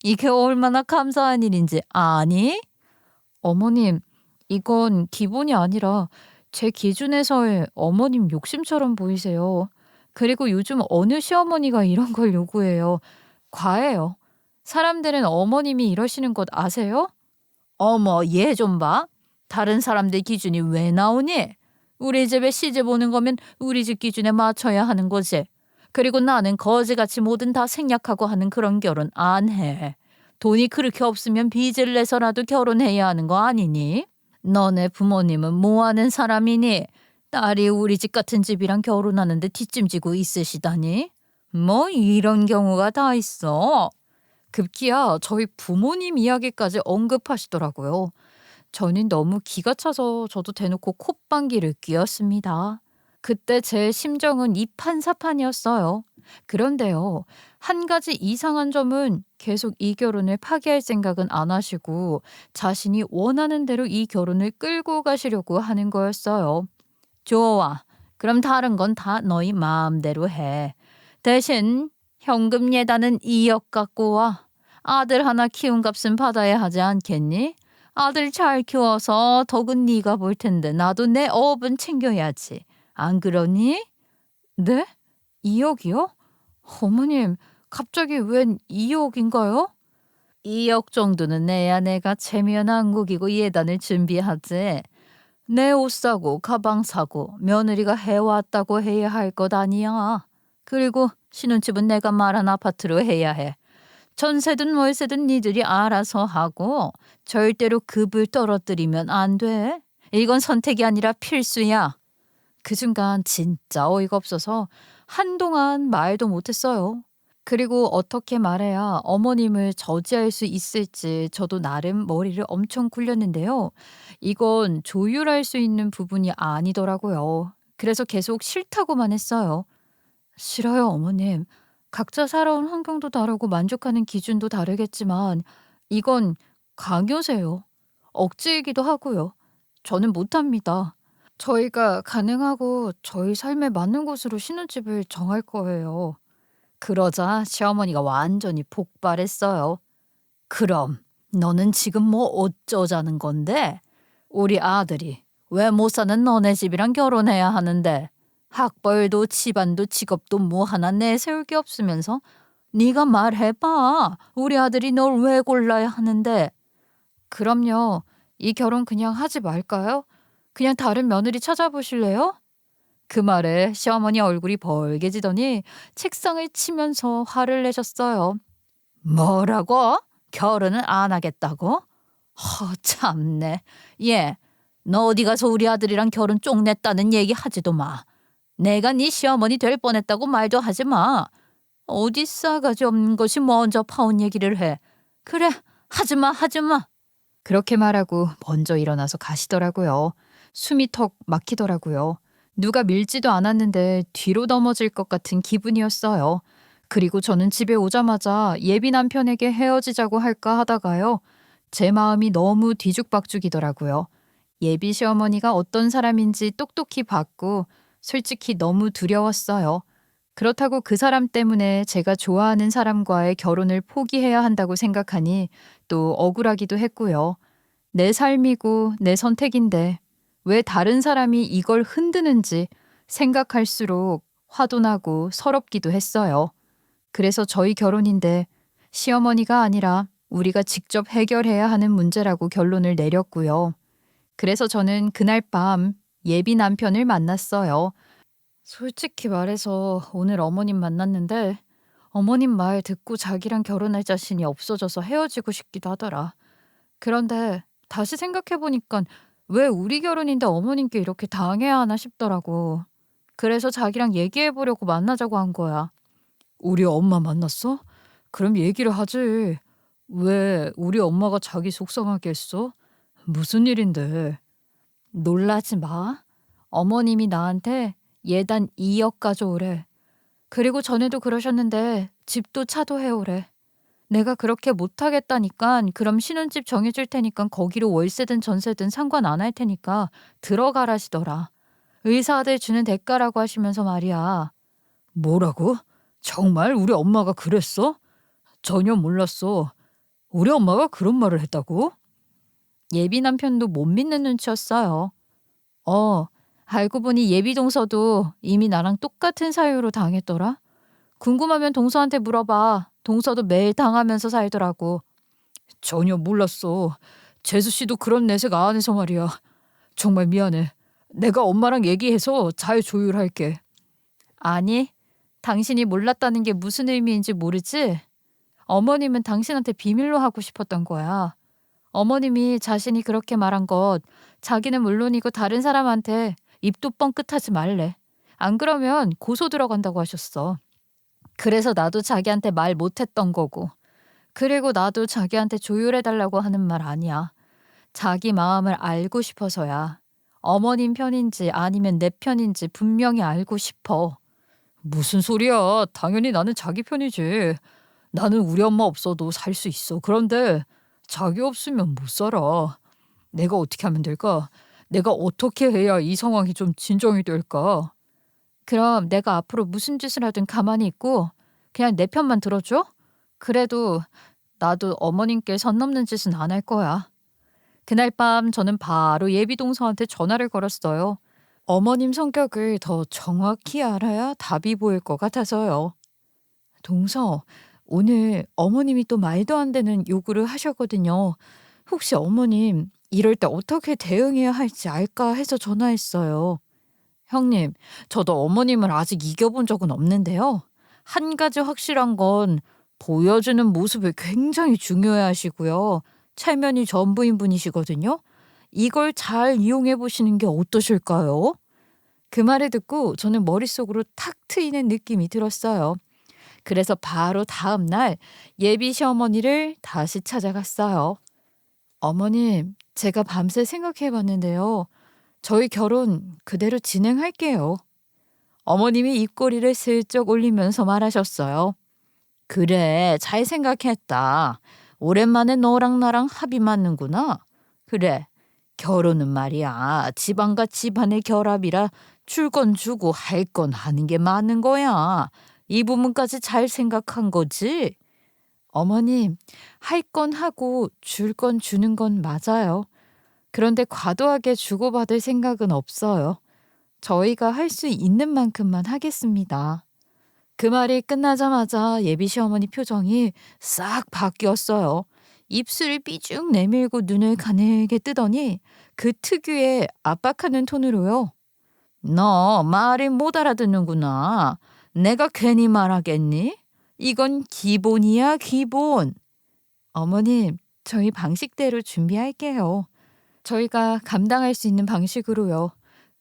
이게 얼마나 감사한 일인지 아니? 어머님, 이건 기본이 아니라 제 기준에서의 어머님 욕심처럼 보이세요. 그리고 요즘 어느 시어머니가 이런 걸 요구해요. 과해요. 사람들은 어머님이 이러시는 것 아세요? 어머, 얘 좀 봐. 다른 사람들 기준이 왜 나오니? 우리 집에 시집 오는 거면 우리 집 기준에 맞춰야 하는 거지. 그리고 나는 거지같이 뭐든 다 생략하고 하는 그런 결혼 안 해. 돈이 그렇게 없으면 빚을 내서라도 결혼해야 하는 거 아니니? 너네 부모님은 뭐 하는 사람이니? 딸이 우리 집 같은 집이랑 결혼하는데 뒷짐지고 있으시다니? 뭐 이런 경우가 다 있어. 급기야 저희 부모님 이야기까지 언급하시더라고요. 저는 너무 기가 차서 저도 대놓고 콧방귀를 뀌었습니다. 그때 제 심정은 이판사판이었어요. 그런데요, 한 가지 이상한 점은 계속 이 결혼을 파기할 생각은 안 하시고 자신이 원하는 대로 이 결혼을 끌고 가시려고 하는 거였어요. 좋아. 그럼 다른 건 다 너희 마음대로 해. 대신 현금 예단은 2억 갖고 와. 아들 하나 키운 값은 받아야 하지 않겠니? 아들 잘 키워서 덕은 네가 볼 텐데 나도 내 업은 챙겨야지. 안 그러니? 네? 2억이요? 어머님, 갑자기 웬 2억인가요? 2억 정도는 내야 내가 체면 한국이고 예단을 준비하지. 내 옷 사고 가방 사고 며느리가 해왔다고 해야 할 것 아니야. 그리고 신혼집은 내가 말한 아파트로 해야 해. 전세든 월세든 니들이 알아서 하고 절대로 급을 떨어뜨리면 안 돼. 이건 선택이 아니라 필수야. 그 순간 진짜 어이가 없어서 한동안 말도 못했어요. 그리고 어떻게 말해야 어머님을 저지할 수 있을지 저도 나름 머리를 엄청 굴렸는데요. 이건 조율할 수 있는 부분이 아니더라고요. 그래서 계속 싫다고만 했어요. 싫어요, 어머님. 각자 살아온 환경도 다르고 만족하는 기준도 다르겠지만 이건 강요세요. 억지이기도 하고요. 저는 못합니다. 저희가 가능하고 저희 삶에 맞는 곳으로 신혼집을 정할 거예요. 그러자 시어머니가 완전히 폭발했어요. 그럼 너는 지금 뭐 어쩌자는 건데? 우리 아들이 왜 못 사는 너네 집이랑 결혼해야 하는데? 학벌도 집안도 직업도 뭐 하나 내세울 게 없으면서 네가 말해봐. 우리 아들이 널 왜 골라야 하는데? 그럼요. 이 결혼 그냥 하지 말까요? 그냥 다른 며느리 찾아보실래요? 그 말에 시어머니 얼굴이 벌개지더니 책상을 치면서 화를 내셨어요. 뭐라고? 결혼을 안 하겠다고? 참네. 얘, 너 어디 가서 우리 아들이랑 결혼 쪽냈다는 얘기 하지도 마. 내가 네 시어머니 될 뻔했다고 말도 하지 마. 어디 싸가지 없는 것이 먼저 파혼 얘기를 해. 그래, 하지마, 하지마. 그렇게 말하고 먼저 일어나서 가시더라고요. 숨이 턱 막히더라고요. 누가 밀지도 않았는데 뒤로 넘어질 것 같은 기분이었어요. 그리고 저는 집에 오자마자 예비 남편에게 헤어지자고 할까 하다가요. 제 마음이 너무 뒤죽박죽이더라고요. 예비 시어머니가 어떤 사람인지 똑똑히 봤고 솔직히 너무 두려웠어요. 그렇다고 그 사람 때문에 제가 좋아하는 사람과의 결혼을 포기해야 한다고 생각하니 또 억울하기도 했고요. 내 삶이고 내 선택인데 왜 다른 사람이 이걸 흔드는지 생각할수록 화도 나고 서럽기도 했어요. 그래서 저희 결혼인데 시어머니가 아니라 우리가 직접 해결해야 하는 문제라고 결론을 내렸고요. 그래서 저는 그날 밤 예비 남편을 만났어요. 솔직히 말해서 오늘 어머님 만났는데 어머님 말 듣고 자기랑 결혼할 자신이 없어져서 헤어지고 싶기도 하더라. 그런데 다시 생각해보니까 왜 우리 결혼인데 어머님께 이렇게 당해야 하나 싶더라고. 그래서 자기랑 얘기해보려고 만나자고 한 거야. 우리 엄마 만났어? 그럼 얘기를 하지. 왜 우리 엄마가 자기 속상하게 했어? 무슨 일인데? 놀라지 마. 어머님이 나한테 예단 2억 가져오래. 그리고 전에도 그러셨는데 집도 차도 해오래. 내가 그렇게 못하겠다니까 그럼 신혼집 정해줄 테니까 거기로 월세든 전세든 상관 안 할 테니까 들어가라시더라. 의사들 주는 대가라고 하시면서 말이야. 뭐라고? 정말 우리 엄마가 그랬어? 전혀 몰랐어. 우리 엄마가 그런 말을 했다고? 예비 남편도 못 믿는 눈치였어요. 알고 보니 예비 동서도 이미 나랑 똑같은 사유로 당했더라. 궁금하면 동서한테 물어봐. 동서도 매일 당하면서 살더라고. 전혀 몰랐어. 재수 씨도 그런 내색 안 해서 말이야. 정말 미안해. 내가 엄마랑 얘기해서 잘 조율할게. 아니, 당신이 몰랐다는 게 무슨 의미인지 모르지? 어머님은 당신한테 비밀로 하고 싶었던 거야. 어머님이 자신이 그렇게 말한 것, 자기는 물론이고 다른 사람한테 입도 뻥끗하지 말래. 안 그러면 고소 들어간다고 하셨어. 그래서 나도 자기한테 말 못했던 거고. 그리고 나도 자기한테 조율해달라고 하는 말 아니야. 자기 마음을 알고 싶어서야. 어머님 편인지 아니면 내 편인지 분명히 알고 싶어. 무슨 소리야. 당연히 나는 자기 편이지. 나는 우리 엄마 없어도 살 수 있어. 그런데 자기 없으면 못 살아. 내가 어떻게 하면 될까? 내가 어떻게 해야 이 상황이 좀 진정이 될까? 그럼 내가 앞으로 무슨 짓을 하든 가만히 있고 그냥 내 편만 들어줘? 그래도 나도 어머님께 선 넘는 짓은 안 할 거야. 그날 밤 저는 바로 예비 동서한테 전화를 걸었어요. 어머님 성격을 더 정확히 알아야 답이 보일 것 같아서요. 동서, 오늘 어머님이 또 말도 안 되는 요구를 하셨거든요. 혹시 어머님 이럴 때 어떻게 대응해야 할지 알까 해서 전화했어요. 형님, 저도 어머님을 아직 이겨본 적은 없는데요. 한 가지 확실한 건 보여주는 모습을 굉장히 중요해 하시고요. 체면이 전부인 분이시거든요. 이걸 잘 이용해 보시는 게 어떠실까요? 그 말을 듣고 저는 머릿속으로 탁 트이는 느낌이 들었어요. 그래서 바로 다음 날 예비 시어머니를 다시 찾아갔어요. 어머님, 제가 밤새 생각해 봤는데요. 저희 결혼 그대로 진행할게요. 어머님이 입꼬리를 슬쩍 올리면서 말하셨어요. 그래, 잘 생각했다. 오랜만에 너랑 나랑 합이 맞는구나. 그래, 결혼은 말이야. 집안과 집안의 결합이라 줄 건 주고 할 건 하는 게 맞는 거야. 이 부분까지 잘 생각한 거지? 어머님, 할 건 하고 줄 건 주는 건 맞아요. 그런데 과도하게 주고받을 생각은 없어요. 저희가 할 수 있는 만큼만 하겠습니다. 그 말이 끝나자마자 예비 시어머니 표정이 싹 바뀌었어요. 입술을 삐쭉 내밀고 눈을 가늘게 뜨더니 그 특유의 압박하는 톤으로요. 너 말을 못 알아듣는구나. 내가 괜히 말하겠니? 이건 기본이야, 기본. 어머님, 저희 방식대로 준비할게요. 저희가 감당할 수 있는 방식으로요.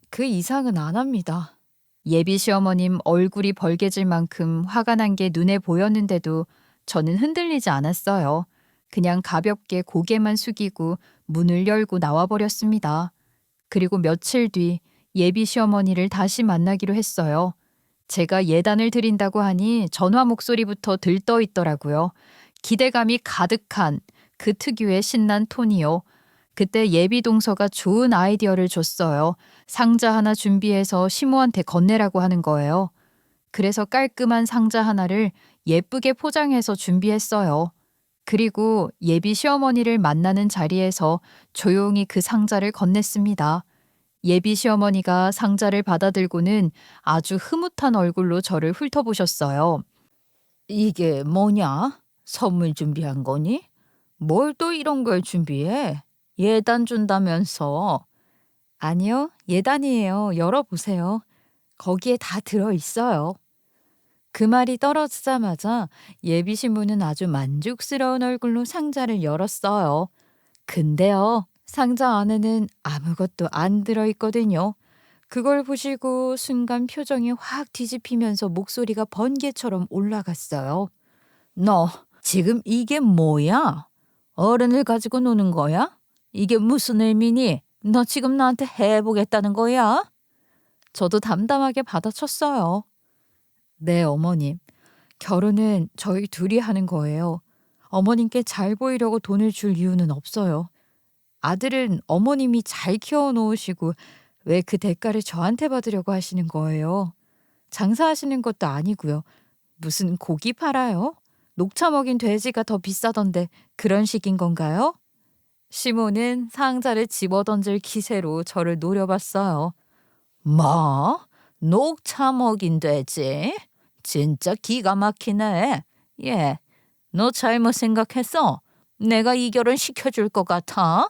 그 이상은 안 합니다. 예비 시어머님 얼굴이 벌개질 만큼 화가 난 게 눈에 보였는데도 저는 흔들리지 않았어요. 그냥 가볍게 고개만 숙이고 문을 열고 나와버렸습니다. 그리고 며칠 뒤 예비 시어머니를 다시 만나기로 했어요. 제가 예단을 드린다고 하니 전화 목소리부터 들떠 있더라고요. 기대감이 가득한 그 특유의 신난 톤이요. 그때 예비 동서가 좋은 아이디어를 줬어요. 상자 하나 준비해서 시모한테 건네라고 하는 거예요. 그래서 깔끔한 상자 하나를 예쁘게 포장해서 준비했어요. 그리고 예비 시어머니를 만나는 자리에서 조용히 그 상자를 건넸습니다. 예비 시어머니가 상자를 받아들고는 아주 흐뭇한 얼굴로 저를 훑어보셨어요. 이게 뭐냐? 선물 준비한 거니? 뭘 또 이런 걸 준비해? 예단 준다면서. 아니요, 예단이에요. 열어보세요. 거기에 다 들어있어요. 그 말이 떨어지자마자 예비 신부는 아주 만족스러운 얼굴로 상자를 열었어요. 근데요, 상자 안에는 아무것도 안 들어있거든요. 그걸 보시고 순간 표정이 확 뒤집히면서 목소리가 번개처럼 올라갔어요. 너 지금 이게 뭐야? 어른을 가지고 노는 거야? 이게 무슨 의미니? 너 지금 나한테 해보겠다는 거야? 저도 담담하게 받아쳤어요. 네, 어머님. 결혼은 저희 둘이 하는 거예요. 어머님께 잘 보이려고 돈을 줄 이유는 없어요. 아들은 어머님이 잘 키워놓으시고 왜 그 대가를 저한테 받으려고 하시는 거예요? 장사하시는 것도 아니고요. 무슨 고기 팔아요? 녹차 먹인 돼지가 더 비싸던데 그런 식인 건가요? 시모는 상자를 집어던질 기세로 저를 노려봤어요. 뭐? 녹차 먹인 돼지? 진짜 기가 막히네. 예, 너 잘못 생각했어. 내가 이 결혼 시켜줄 것 같아?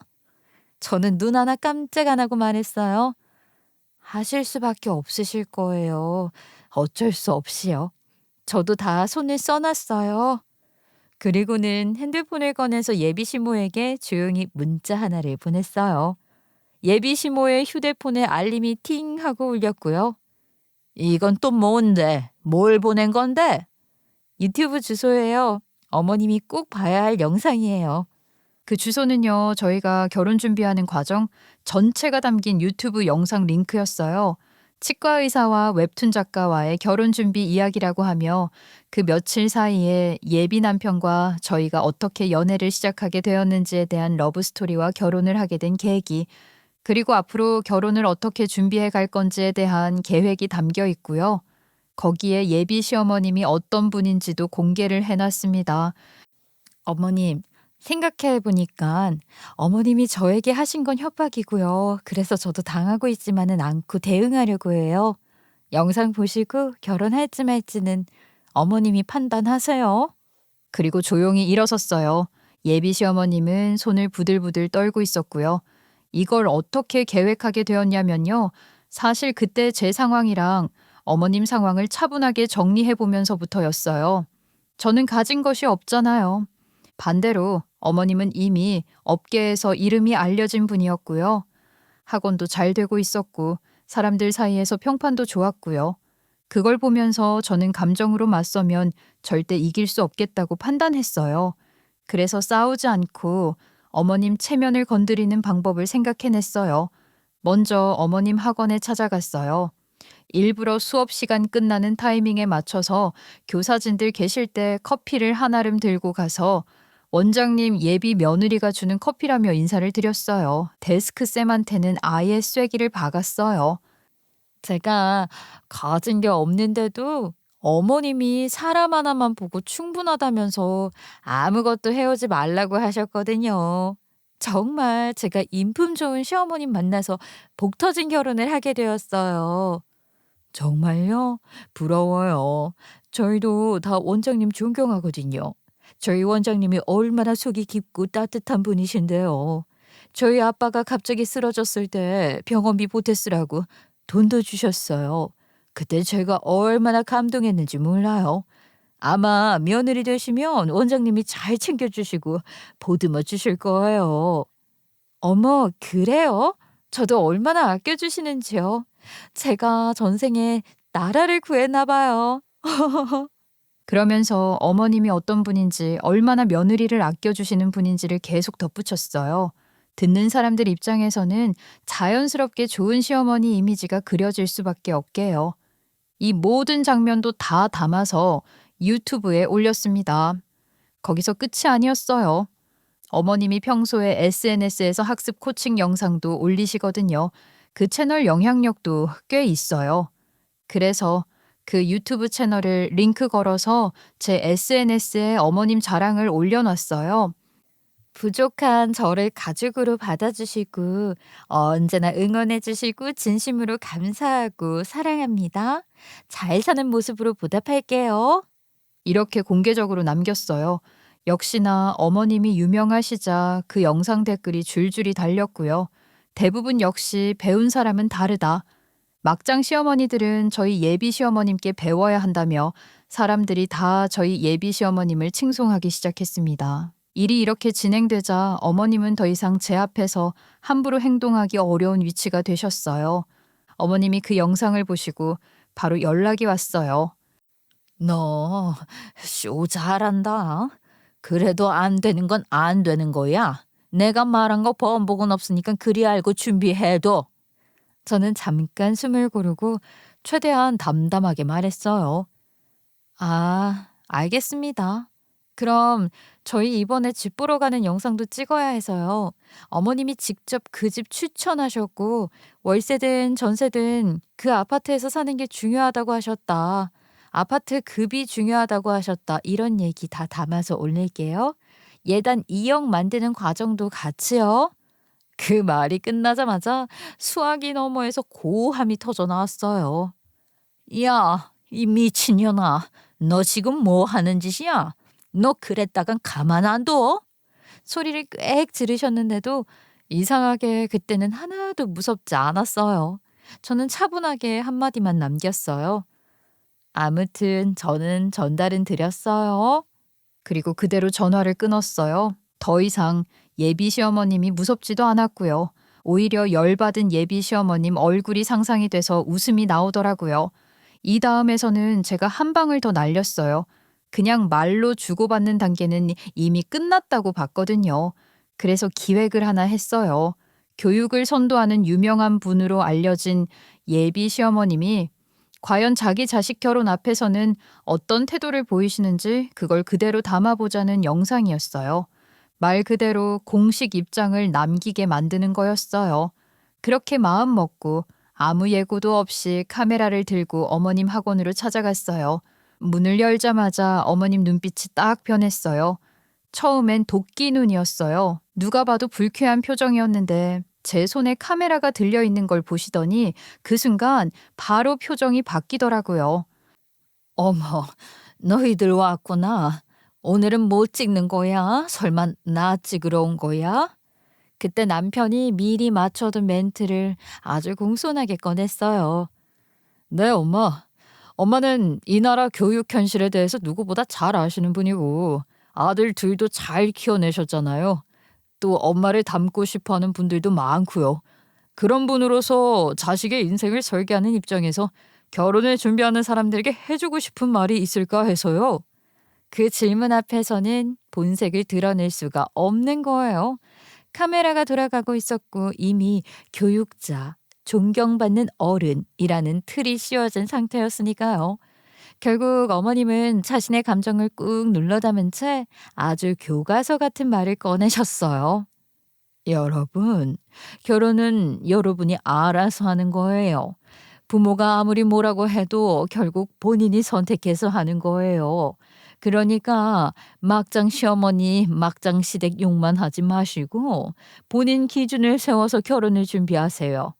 저는 눈 하나 깜짝 안 하고 말했어요. 하실 수밖에 없으실 거예요. 어쩔 수 없이요. 저도 다 손을 써놨어요. 그리고는 핸드폰을 꺼내서 예비 시모에게 조용히 문자 하나를 보냈어요. 예비 시모의 휴대폰에 알림이 팅 하고 울렸고요. 이건 또 뭔데? 뭘 보낸 건데? 유튜브 주소예요. 어머님이 꼭 봐야 할 영상이에요. 그 주소는요, 저희가 결혼 준비하는 과정 전체가 담긴 유튜브 영상 링크였어요. 치과 의사와 웹툰 작가와의 결혼 준비 이야기라고 하며 그 며칠 사이에 예비 남편과 저희가 어떻게 연애를 시작하게 되었는지에 대한 러브스토리와 결혼을 하게 된 계기, 그리고 앞으로 결혼을 어떻게 준비해 갈 건지에 대한 계획이 담겨 있고요. 거기에 예비 시어머님이 어떤 분인지도 공개를 해놨습니다. 어머님, 생각해 보니까 어머님이 저에게 하신 건 협박이고요. 그래서 저도 당하고 있지만은 않고 대응하려고 해요. 영상 보시고 결혼할지 말지는 어머님이 판단하세요. 그리고 조용히 일어섰어요. 예비 시어머님은 손을 부들부들 떨고 있었고요. 이걸 어떻게 계획하게 되었냐면요. 사실 그때 제 상황이랑 어머님 상황을 차분하게 정리해 보면서부터였어요. 저는 가진 것이 없잖아요. 반대로 어머님은 이미 업계에서 이름이 알려진 분이었고요. 학원도 잘 되고 있었고 사람들 사이에서 평판도 좋았고요. 그걸 보면서 저는 감정으로 맞서면 절대 이길 수 없겠다고 판단했어요. 그래서 싸우지 않고 어머님 체면을 건드리는 방법을 생각해냈어요. 먼저 어머님 학원에 찾아갔어요. 일부러 수업 시간 끝나는 타이밍에 맞춰서 교사진들 계실 때 커피를 한아름 들고 가서 원장님 예비 며느리가 주는 커피라며 인사를 드렸어요. 데스크 쌤한테는 아예 쐐기를 박았어요. 제가 가진 게 없는데도 어머님이 사람 하나만 보고 충분하다면서 아무것도 해오지 말라고 하셨거든요. 정말 제가 인품 좋은 시어머님 만나서 복 터진 결혼을 하게 되었어요. 정말요? 부러워요. 저희도 다 원장님 존경하거든요. 저희 원장님이 얼마나 속이 깊고 따뜻한 분이신데요. 저희 아빠가 갑자기 쓰러졌을 때 병원비 보태 쓰라고 돈도 주셨어요. 그때 제가 얼마나 감동했는지 몰라요. 아마 며느리 되시면 원장님이 잘 챙겨주시고 보듬어 주실 거예요. 어머, 그래요? 저도 얼마나 아껴주시는지요. 제가 전생에 나라를 구했나 봐요. 그러면서 어머님이 어떤 분인지, 얼마나 며느리를 아껴주시는 분인지를 계속 덧붙였어요. 듣는 사람들 입장에서는 자연스럽게 좋은 시어머니 이미지가 그려질 수밖에 없게요. 이 모든 장면도 다 담아서 유튜브에 올렸습니다. 거기서 끝이 아니었어요. 어머님이 평소에 SNS에서 학습 코칭 영상도 올리시거든요. 그 채널 영향력도 꽤 있어요. 그래서 그 유튜브 채널을 링크 걸어서 제 SNS에 어머님 자랑을 올려놨어요. 부족한 저를 가족으로 받아주시고 언제나 응원해주시고 진심으로 감사하고 사랑합니다. 잘 사는 모습으로 보답할게요. 이렇게 공개적으로 남겼어요. 역시나 어머님이 유명하시자 그 영상 댓글이 줄줄이 달렸고요. 대부분 역시 배운 사람은 다르다. 막장 시어머니들은 저희 예비 시어머님께 배워야 한다며 사람들이 다 저희 예비 시어머님을 칭송하기 시작했습니다. 일이 이렇게 진행되자 어머님은 더 이상 제 앞에서 함부로 행동하기 어려운 위치가 되셨어요. 어머님이 그 영상을 보시고 바로 연락이 왔어요. 너 쇼 잘한다. 그래도 안 되는 건 안 되는 거야. 내가 말한 거 번복은 없으니까 그리 알고 준비해둬. 저는 잠깐 숨을 고르고 최대한 담담하게 말했어요. 아, 알겠습니다. 그럼 저희 이번에 집 보러 가는 영상도 찍어야 해서요. 어머님이 직접 그 집 추천하셨고 월세든 전세든 그 아파트에서 사는 게 중요하다고 하셨다. 아파트 급이 중요하다고 하셨다. 이런 얘기 다 담아서 올릴게요. 예단 2억 만드는 과정도 같이요. 그 말이 끝나자마자 수화기 너머에서 고함이 터져 나왔어요. 야, 이 미친년아. 너 지금 뭐 하는 짓이야? 너 그랬다간 가만 안 둬? 소리를 꽥 지르셨는데도 이상하게 그때는 하나도 무섭지 않았어요. 저는 차분하게 한마디만 남겼어요. 아무튼 저는 전달은 드렸어요. 그리고 그대로 전화를 끊었어요. 더 이상 예비 시어머님이 무섭지도 않았고요. 오히려 열받은 예비 시어머님 얼굴이 상상이 돼서 웃음이 나오더라고요. 이 다음에서는 제가 한 방을 더 날렸어요. 그냥 말로 주고받는 단계는 이미 끝났다고 봤거든요. 그래서 기획을 하나 했어요. 교육을 선도하는 유명한 분으로 알려진 예비 시어머님이 과연 자기 자식 결혼 앞에서는 어떤 태도를 보이시는지 그걸 그대로 담아보자는 영상이었어요. 말 그대로 공식 입장을 남기게 만드는 거였어요. 그렇게 마음 먹고 아무 예고도 없이 카메라를 들고 어머님 학원으로 찾아갔어요. 문을 열자마자 어머님 눈빛이 딱 변했어요. 처음엔 도끼 눈이었어요. 누가 봐도 불쾌한 표정이었는데 제 손에 카메라가 들려 있는 걸 보시더니 그 순간 바로 표정이 바뀌더라고요. 어머, 너희들 왔구나. 오늘은 뭐 찍는 거야? 설마 나 찍으러 온 거야? 그때 남편이 미리 맞춰둔 멘트를 아주 공손하게 꺼냈어요. 네, 엄마. 엄마는 이 나라 교육 현실에 대해서 누구보다 잘 아시는 분이고 아들 둘도 잘 키워내셨잖아요. 또 엄마를 닮고 싶어하는 분들도 많고요. 그런 분으로서 자식의 인생을 설계하는 입장에서 결혼을 준비하는 사람들에게 해주고 싶은 말이 있을까 해서요. 그 질문 앞에서는 본색을 드러낼 수가 없는 거예요. 카메라가 돌아가고 있었고 이미 교육자, 존경받는 어른이라는 틀이 씌워진 상태였으니까요. 결국 어머님은 자신의 감정을 꾹 눌러 담은 채 아주 교과서 같은 말을 꺼내셨어요. 여러분, 결혼은 여러분이 알아서 하는 거예요. 부모가 아무리 뭐라고 해도 결국 본인이 선택해서 하는 거예요. 그러니까 막장 시어머니 막장 시댁 욕만 하지 마시고 본인 기준을 세워서 결혼을 준비하세요.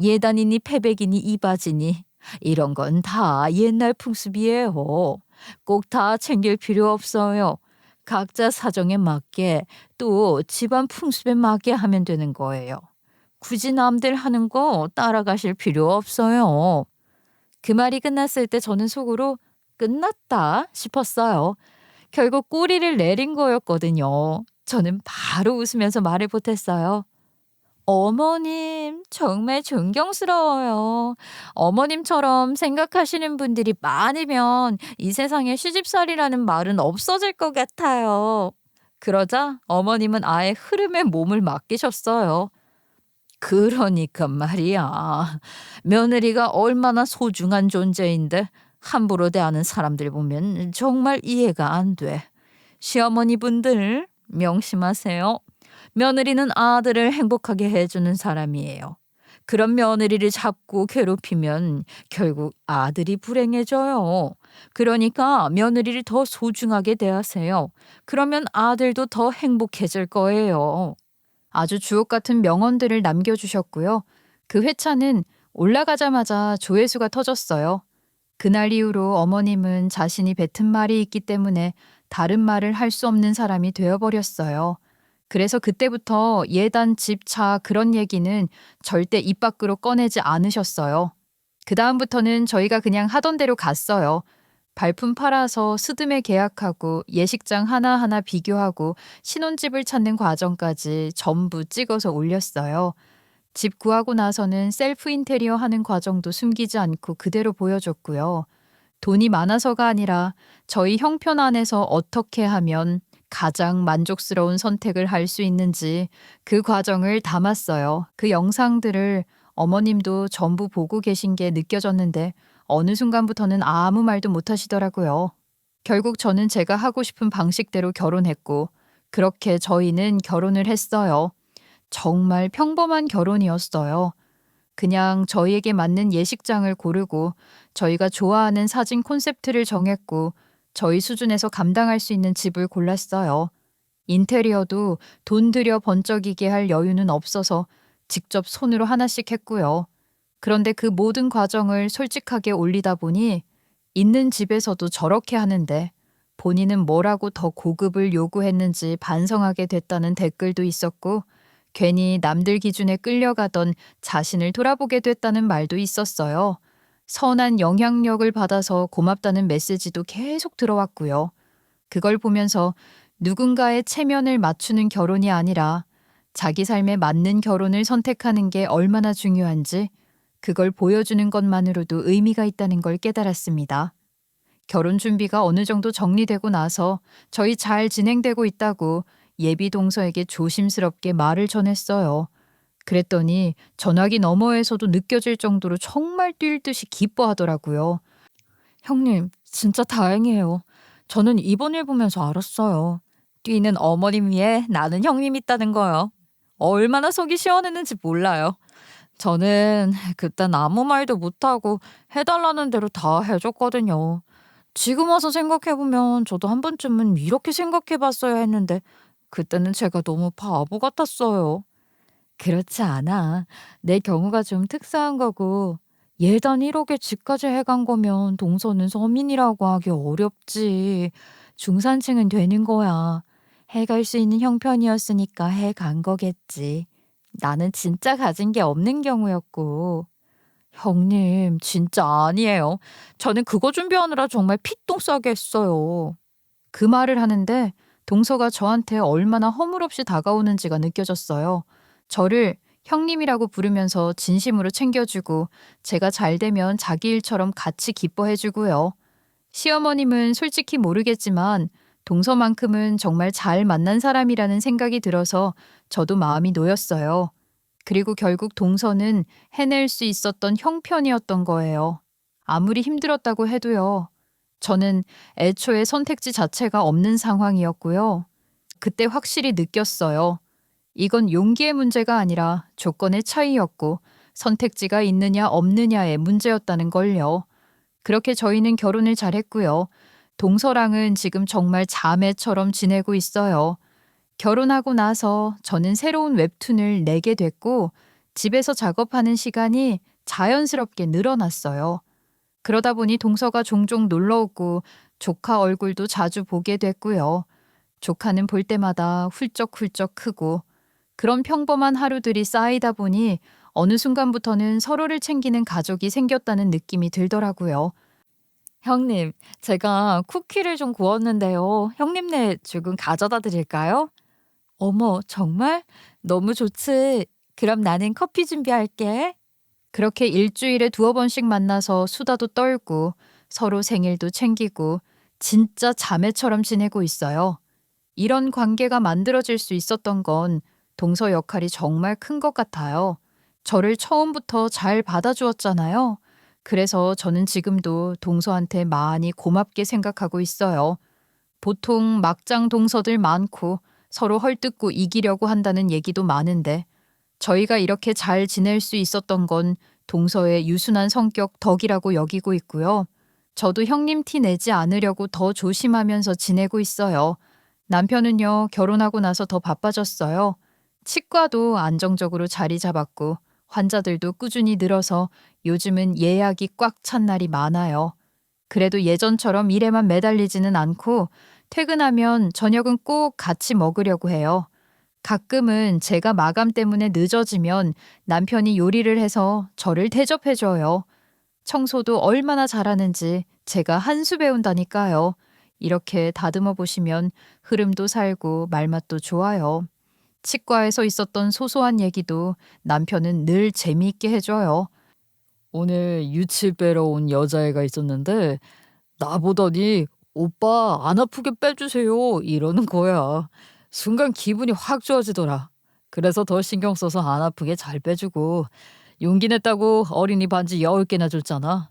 예단이니 패백이니 이바지니 이런 건 다 옛날 풍습이에요. 꼭 다 챙길 필요 없어요. 각자 사정에 맞게 또 집안 풍습에 맞게 하면 되는 거예요. 굳이 남들 하는 거 따라가실 필요 없어요. 그 말이 끝났을 때 저는 속으로 끝났다 싶었어요. 결국 꼬리를 내린 거였거든요. 저는 바로 웃으면서 말을 보탰어요. 어머님, 정말 존경스러워요. 어머님처럼 생각하시는 분들이 많으면 이 세상에 시집살이라는 말은 없어질 것 같아요. 그러자 어머님은 아예 흐름에 몸을 맡기셨어요. 그러니까 말이야. 며느리가 얼마나 소중한 존재인데 함부로 대하는 사람들 보면 정말 이해가 안 돼. 시어머니 분들 명심하세요. 며느리는 아들을 행복하게 해주는 사람이에요. 그런 며느리를 잡고 괴롭히면 결국 아들이 불행해져요. 그러니까 며느리를 더 소중하게 대하세요. 그러면 아들도 더 행복해질 거예요. 아주 주옥 같은 명언들을 남겨주셨고요. 그 회차는 올라가자마자 조회수가 터졌어요. 그날 이후로 어머님은 자신이 뱉은 말이 있기 때문에 다른 말을 할 수 없는 사람이 되어버렸어요. 그래서 그때부터 예단, 집, 차 그런 얘기는 절대 입 밖으로 꺼내지 않으셨어요. 그 다음부터는 저희가 그냥 하던 대로 갔어요. 발품 팔아서 스드메 계약하고 예식장 하나하나 비교하고 신혼집을 찾는 과정까지 전부 찍어서 올렸어요. 집 구하고 나서는 셀프 인테리어 하는 과정도 숨기지 않고 그대로 보여줬고요. 돈이 많아서가 아니라 저희 형편 안에서 어떻게 하면 가장 만족스러운 선택을 할 수 있는지 그 과정을 담았어요. 그 영상들을 어머님도 전부 보고 계신 게 느껴졌는데 어느 순간부터는 아무 말도 못 하시더라고요. 결국 저는 제가 하고 싶은 방식대로 결혼했고 그렇게 저희는 결혼을 했어요. 정말 평범한 결혼이었어요. 그냥 저희에게 맞는 예식장을 고르고 저희가 좋아하는 사진 콘셉트를 정했고 저희 수준에서 감당할 수 있는 집을 골랐어요. 인테리어도 돈 들여 번쩍이게 할 여유는 없어서 직접 손으로 하나씩 했고요. 그런데 그 모든 과정을 솔직하게 올리다 보니 있는 집에서도 저렇게 하는데 본인은 뭐라고 더 고급을 요구했는지 반성하게 됐다는 댓글도 있었고 괜히 남들 기준에 끌려가던 자신을 돌아보게 됐다는 말도 있었어요. 선한 영향력을 받아서 고맙다는 메시지도 계속 들어왔고요. 그걸 보면서 누군가의 체면을 맞추는 결혼이 아니라 자기 삶에 맞는 결혼을 선택하는 게 얼마나 중요한지 그걸 보여주는 것만으로도 의미가 있다는 걸 깨달았습니다. 결혼 준비가 어느 정도 정리되고 나서 저희 잘 진행되고 있다고 예비 동서에게 조심스럽게 말을 전했어요. 그랬더니 전화기 너머에서도 느껴질 정도로 정말 뛸 듯이 기뻐하더라고요. 형님, 진짜 다행이에요. 저는 이번 일 보면서 알았어요. 뛰는 어머님 위에 나는 형님 있다는 거요. 얼마나 속이 시원했는지 몰라요. 저는 그땐 아무 말도 못하고 해달라는 대로 다 해줬거든요. 지금 와서 생각해보면 저도 한 번쯤은 이렇게 생각해봤어야 했는데 그때는 제가 너무 바보 같았어요. 그렇지 않아. 내 경우가 좀 특수한 거고 예단 1억에 집까지 해간 거면 동서는 서민이라고 하기 어렵지. 중산층은 되는 거야. 해갈 수 있는 형편이었으니까 해간 거겠지. 나는 진짜 가진 게 없는 경우였고. 형님, 진짜 아니에요. 저는 그거 준비하느라 정말 피똥 싸게 했어요. 그 말을 하는데 동서가 저한테 얼마나 허물없이 다가오는지가 느껴졌어요. 저를 형님이라고 부르면서 진심으로 챙겨주고 제가 잘 되면 자기 일처럼 같이 기뻐해주고요. 시어머님은 솔직히 모르겠지만 동서만큼은 정말 잘 만난 사람이라는 생각이 들어서 저도 마음이 놓였어요. 그리고 결국 동서는 해낼 수 있었던 형편이었던 거예요. 아무리 힘들었다고 해도요. 저는 애초에 선택지 자체가 없는 상황이었고요. 그때 확실히 느꼈어요. 이건 용기의 문제가 아니라 조건의 차이였고 선택지가 있느냐 없느냐의 문제였다는 걸요. 그렇게 저희는 결혼을 잘했고요. 동서랑은 지금 정말 자매처럼 지내고 있어요. 결혼하고 나서 저는 새로운 웹툰을 내게 됐고 집에서 작업하는 시간이 자연스럽게 늘어났어요. 그러다 보니 동서가 종종 놀러 오고 조카 얼굴도 자주 보게 됐고요. 조카는 볼 때마다 훌쩍훌쩍 크고 그런 평범한 하루들이 쌓이다 보니 어느 순간부터는 서로를 챙기는 가족이 생겼다는 느낌이 들더라고요. 형님, 제가 쿠키를 좀 구웠는데요. 형님네 조금 가져다 드릴까요? 어머, 정말? 너무 좋지. 그럼 나는 커피 준비할게. 그렇게 일주일에 두어 번씩 만나서 수다도 떨고 서로 생일도 챙기고 진짜 자매처럼 지내고 있어요. 이런 관계가 만들어질 수 있었던 건 동서 역할이 정말 큰 것 같아요. 저를 처음부터 잘 받아주었잖아요. 그래서 저는 지금도 동서한테 많이 고맙게 생각하고 있어요. 보통 막장 동서들 많고 서로 헐뜯고 이기려고 한다는 얘기도 많은데 저희가 이렇게 잘 지낼 수 있었던 건 동서의 유순한 성격 덕이라고 여기고 있고요. 저도 형님 티 내지 않으려고 더 조심하면서 지내고 있어요. 남편은요, 결혼하고 나서 더 바빠졌어요. 치과도 안정적으로 자리 잡았고 환자들도 꾸준히 늘어서 요즘은 예약이 꽉 찬 날이 많아요. 그래도 예전처럼 일에만 매달리지는 않고 퇴근하면 저녁은 꼭 같이 먹으려고 해요. 가끔은 제가 마감 때문에 늦어지면 남편이 요리를 해서 저를 대접해줘요. 청소도 얼마나 잘하는지 제가 한 수 배운다니까요. 이렇게 다듬어 보시면 흐름도 살고 말맛도 좋아요. 치과에서 있었던 소소한 얘기도 남편은 늘 재미있게 해줘요. 오늘 유치 빼러 온 여자애가 있었는데 나보더니 오빠 안 아프게 빼주세요 이러는 거야. 순간 기분이 확 좋아지더라. 그래서 더 신경 써서 안 아프게 잘 빼주고 용기 냈다고 어린이 반지 10개나 줬잖아.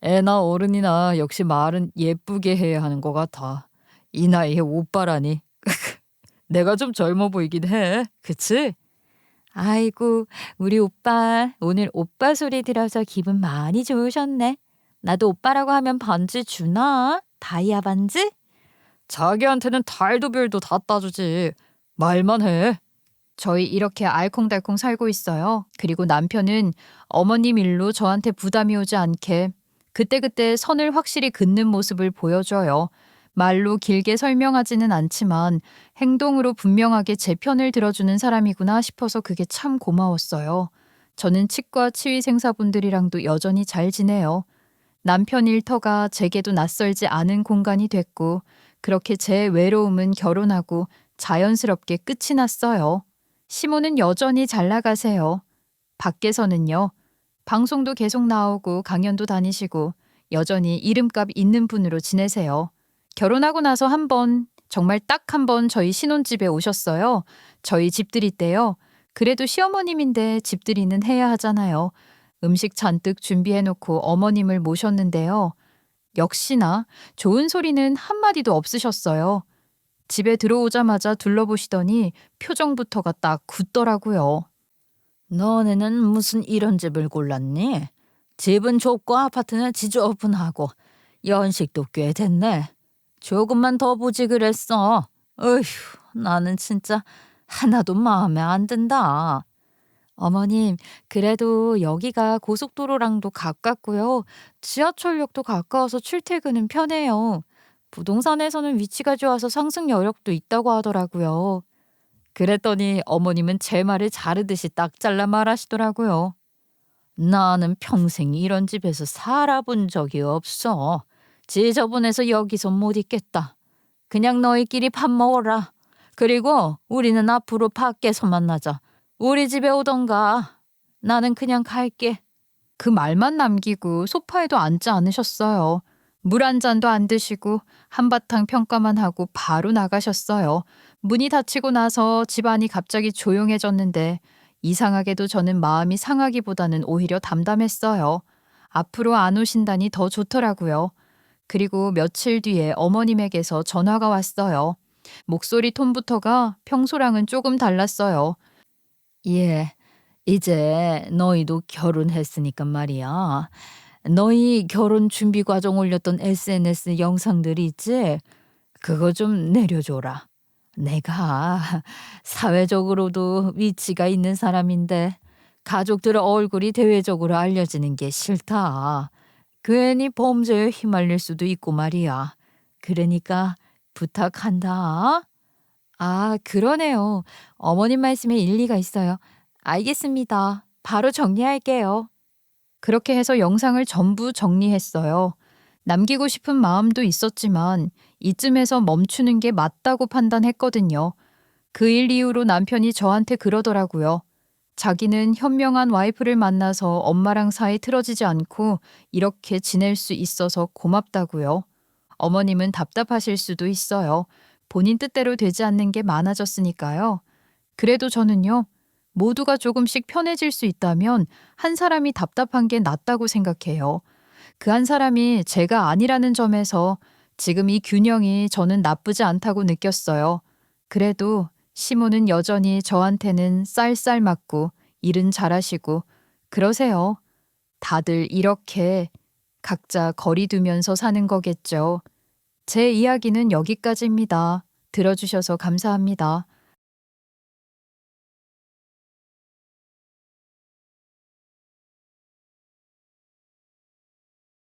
애나 어른이나 역시 말은 예쁘게 해야 하는 것 같아. 이 나이에 오빠라니. 내가 좀 젊어 보이긴 해. 그치? 아이고, 우리 오빠 오늘 오빠 소리 들어서 기분 많이 좋으셨네. 나도 오빠라고 하면 반지 주나? 다이아 반지? 자기한테는 달도 별도 다 따주지. 말만 해. 저희 이렇게 알콩달콩 살고 있어요. 그리고 남편은 어머님 일로 저한테 부담이 오지 않게 그때그때 선을 확실히 긋는 모습을 보여줘요. 말로 길게 설명하지는 않지만 행동으로 분명하게 제 편을 들어주는 사람이구나 싶어서 그게 참 고마웠어요. 저는 치과 치위생사분들이랑도 여전히 잘 지내요. 남편 일터가 제게도 낯설지 않은 공간이 됐고 그렇게 제 외로움은 결혼하고 자연스럽게 끝이 났어요. 시모는 여전히 잘 나가세요. 밖에서는요. 방송도 계속 나오고 강연도 다니시고 여전히 이름값 있는 분으로 지내세요. 결혼하고 나서 한 번, 정말 딱 한 번 저희 신혼집에 오셨어요. 저희 집들이 때요. 그래도 시어머님인데 집들이는 해야 하잖아요. 음식 잔뜩 준비해놓고 어머님을 모셨는데요. 역시나 좋은 소리는 한마디도 없으셨어요. 집에 들어오자마자 둘러보시더니 표정부터가 딱 굳더라고요. 너네는 무슨 이런 집을 골랐니? 집은 좁고 아파트는 지저분하고 연식도 꽤 됐네. 조금만 더 보지 그랬어. 어휴, 나는 진짜 하나도 마음에 안 든다. 어머님, 그래도 여기가 고속도로랑도 가깝고요. 지하철역도 가까워서 출퇴근은 편해요. 부동산에서는 위치가 좋아서 상승 여력도 있다고 하더라고요. 그랬더니 어머님은 제 말을 자르듯이 딱 잘라 말하시더라고요. 나는 평생 이런 집에서 살아본 적이 없어. 지저분해서 여기서 못 있겠다. 그냥 너희끼리 밥 먹어라. 그리고 우리는 앞으로 밖에서 만나자. 우리 집에 오던가. 나는 그냥 갈게. 그 말만 남기고 소파에도 앉지 않으셨어요. 물 한 잔도 안 드시고 한바탕 평가만 하고 바로 나가셨어요. 문이 닫히고 나서 집안이 갑자기 조용해졌는데 이상하게도 저는 마음이 상하기보다는 오히려 담담했어요. 앞으로 안 오신다니 더 좋더라고요. 그리고 며칠 뒤에 어머님에게서 전화가 왔어요. 목소리 톤부터가 평소랑은 조금 달랐어요. 예, 이제 너희도 결혼했으니까 말이야. 너희 결혼 준비 과정 올렸던 SNS 영상들 있지? 그거 좀 내려줘라. 내가 사회적으로도 위치가 있는 사람인데 가족들 얼굴이 대외적으로 알려지는 게 싫다. 괜히 범죄에 휘말릴 수도 있고 말이야. 그러니까 부탁한다. 아, 그러네요. 어머님 말씀에 일리가 있어요. 알겠습니다. 바로 정리할게요. 그렇게 해서 영상을 전부 정리했어요. 남기고 싶은 마음도 있었지만 이쯤에서 멈추는 게 맞다고 판단했거든요. 그 일 이후로 남편이 저한테 그러더라고요. 자기는 현명한 와이프를 만나서 엄마랑 사이 틀어지지 않고 이렇게 지낼 수 있어서 고맙다고요. 어머님은 답답하실 수도 있어요. 본인 뜻대로 되지 않는 게 많아졌으니까요. 그래도 저는요, 모두가 조금씩 편해질 수 있다면 한 사람이 답답한 게 낫다고 생각해요. 그 한 사람이 제가 아니라는 점에서 지금 이 균형이 저는 나쁘지 않다고 느꼈어요. 그래도 시모는 여전히 저한테는 쌀쌀 맞고 일은 잘하시고 그러세요. 다들 이렇게 각자 거리 두면서 사는 거겠죠. 제 이야기는 여기까지입니다. 들어주셔서 감사합니다.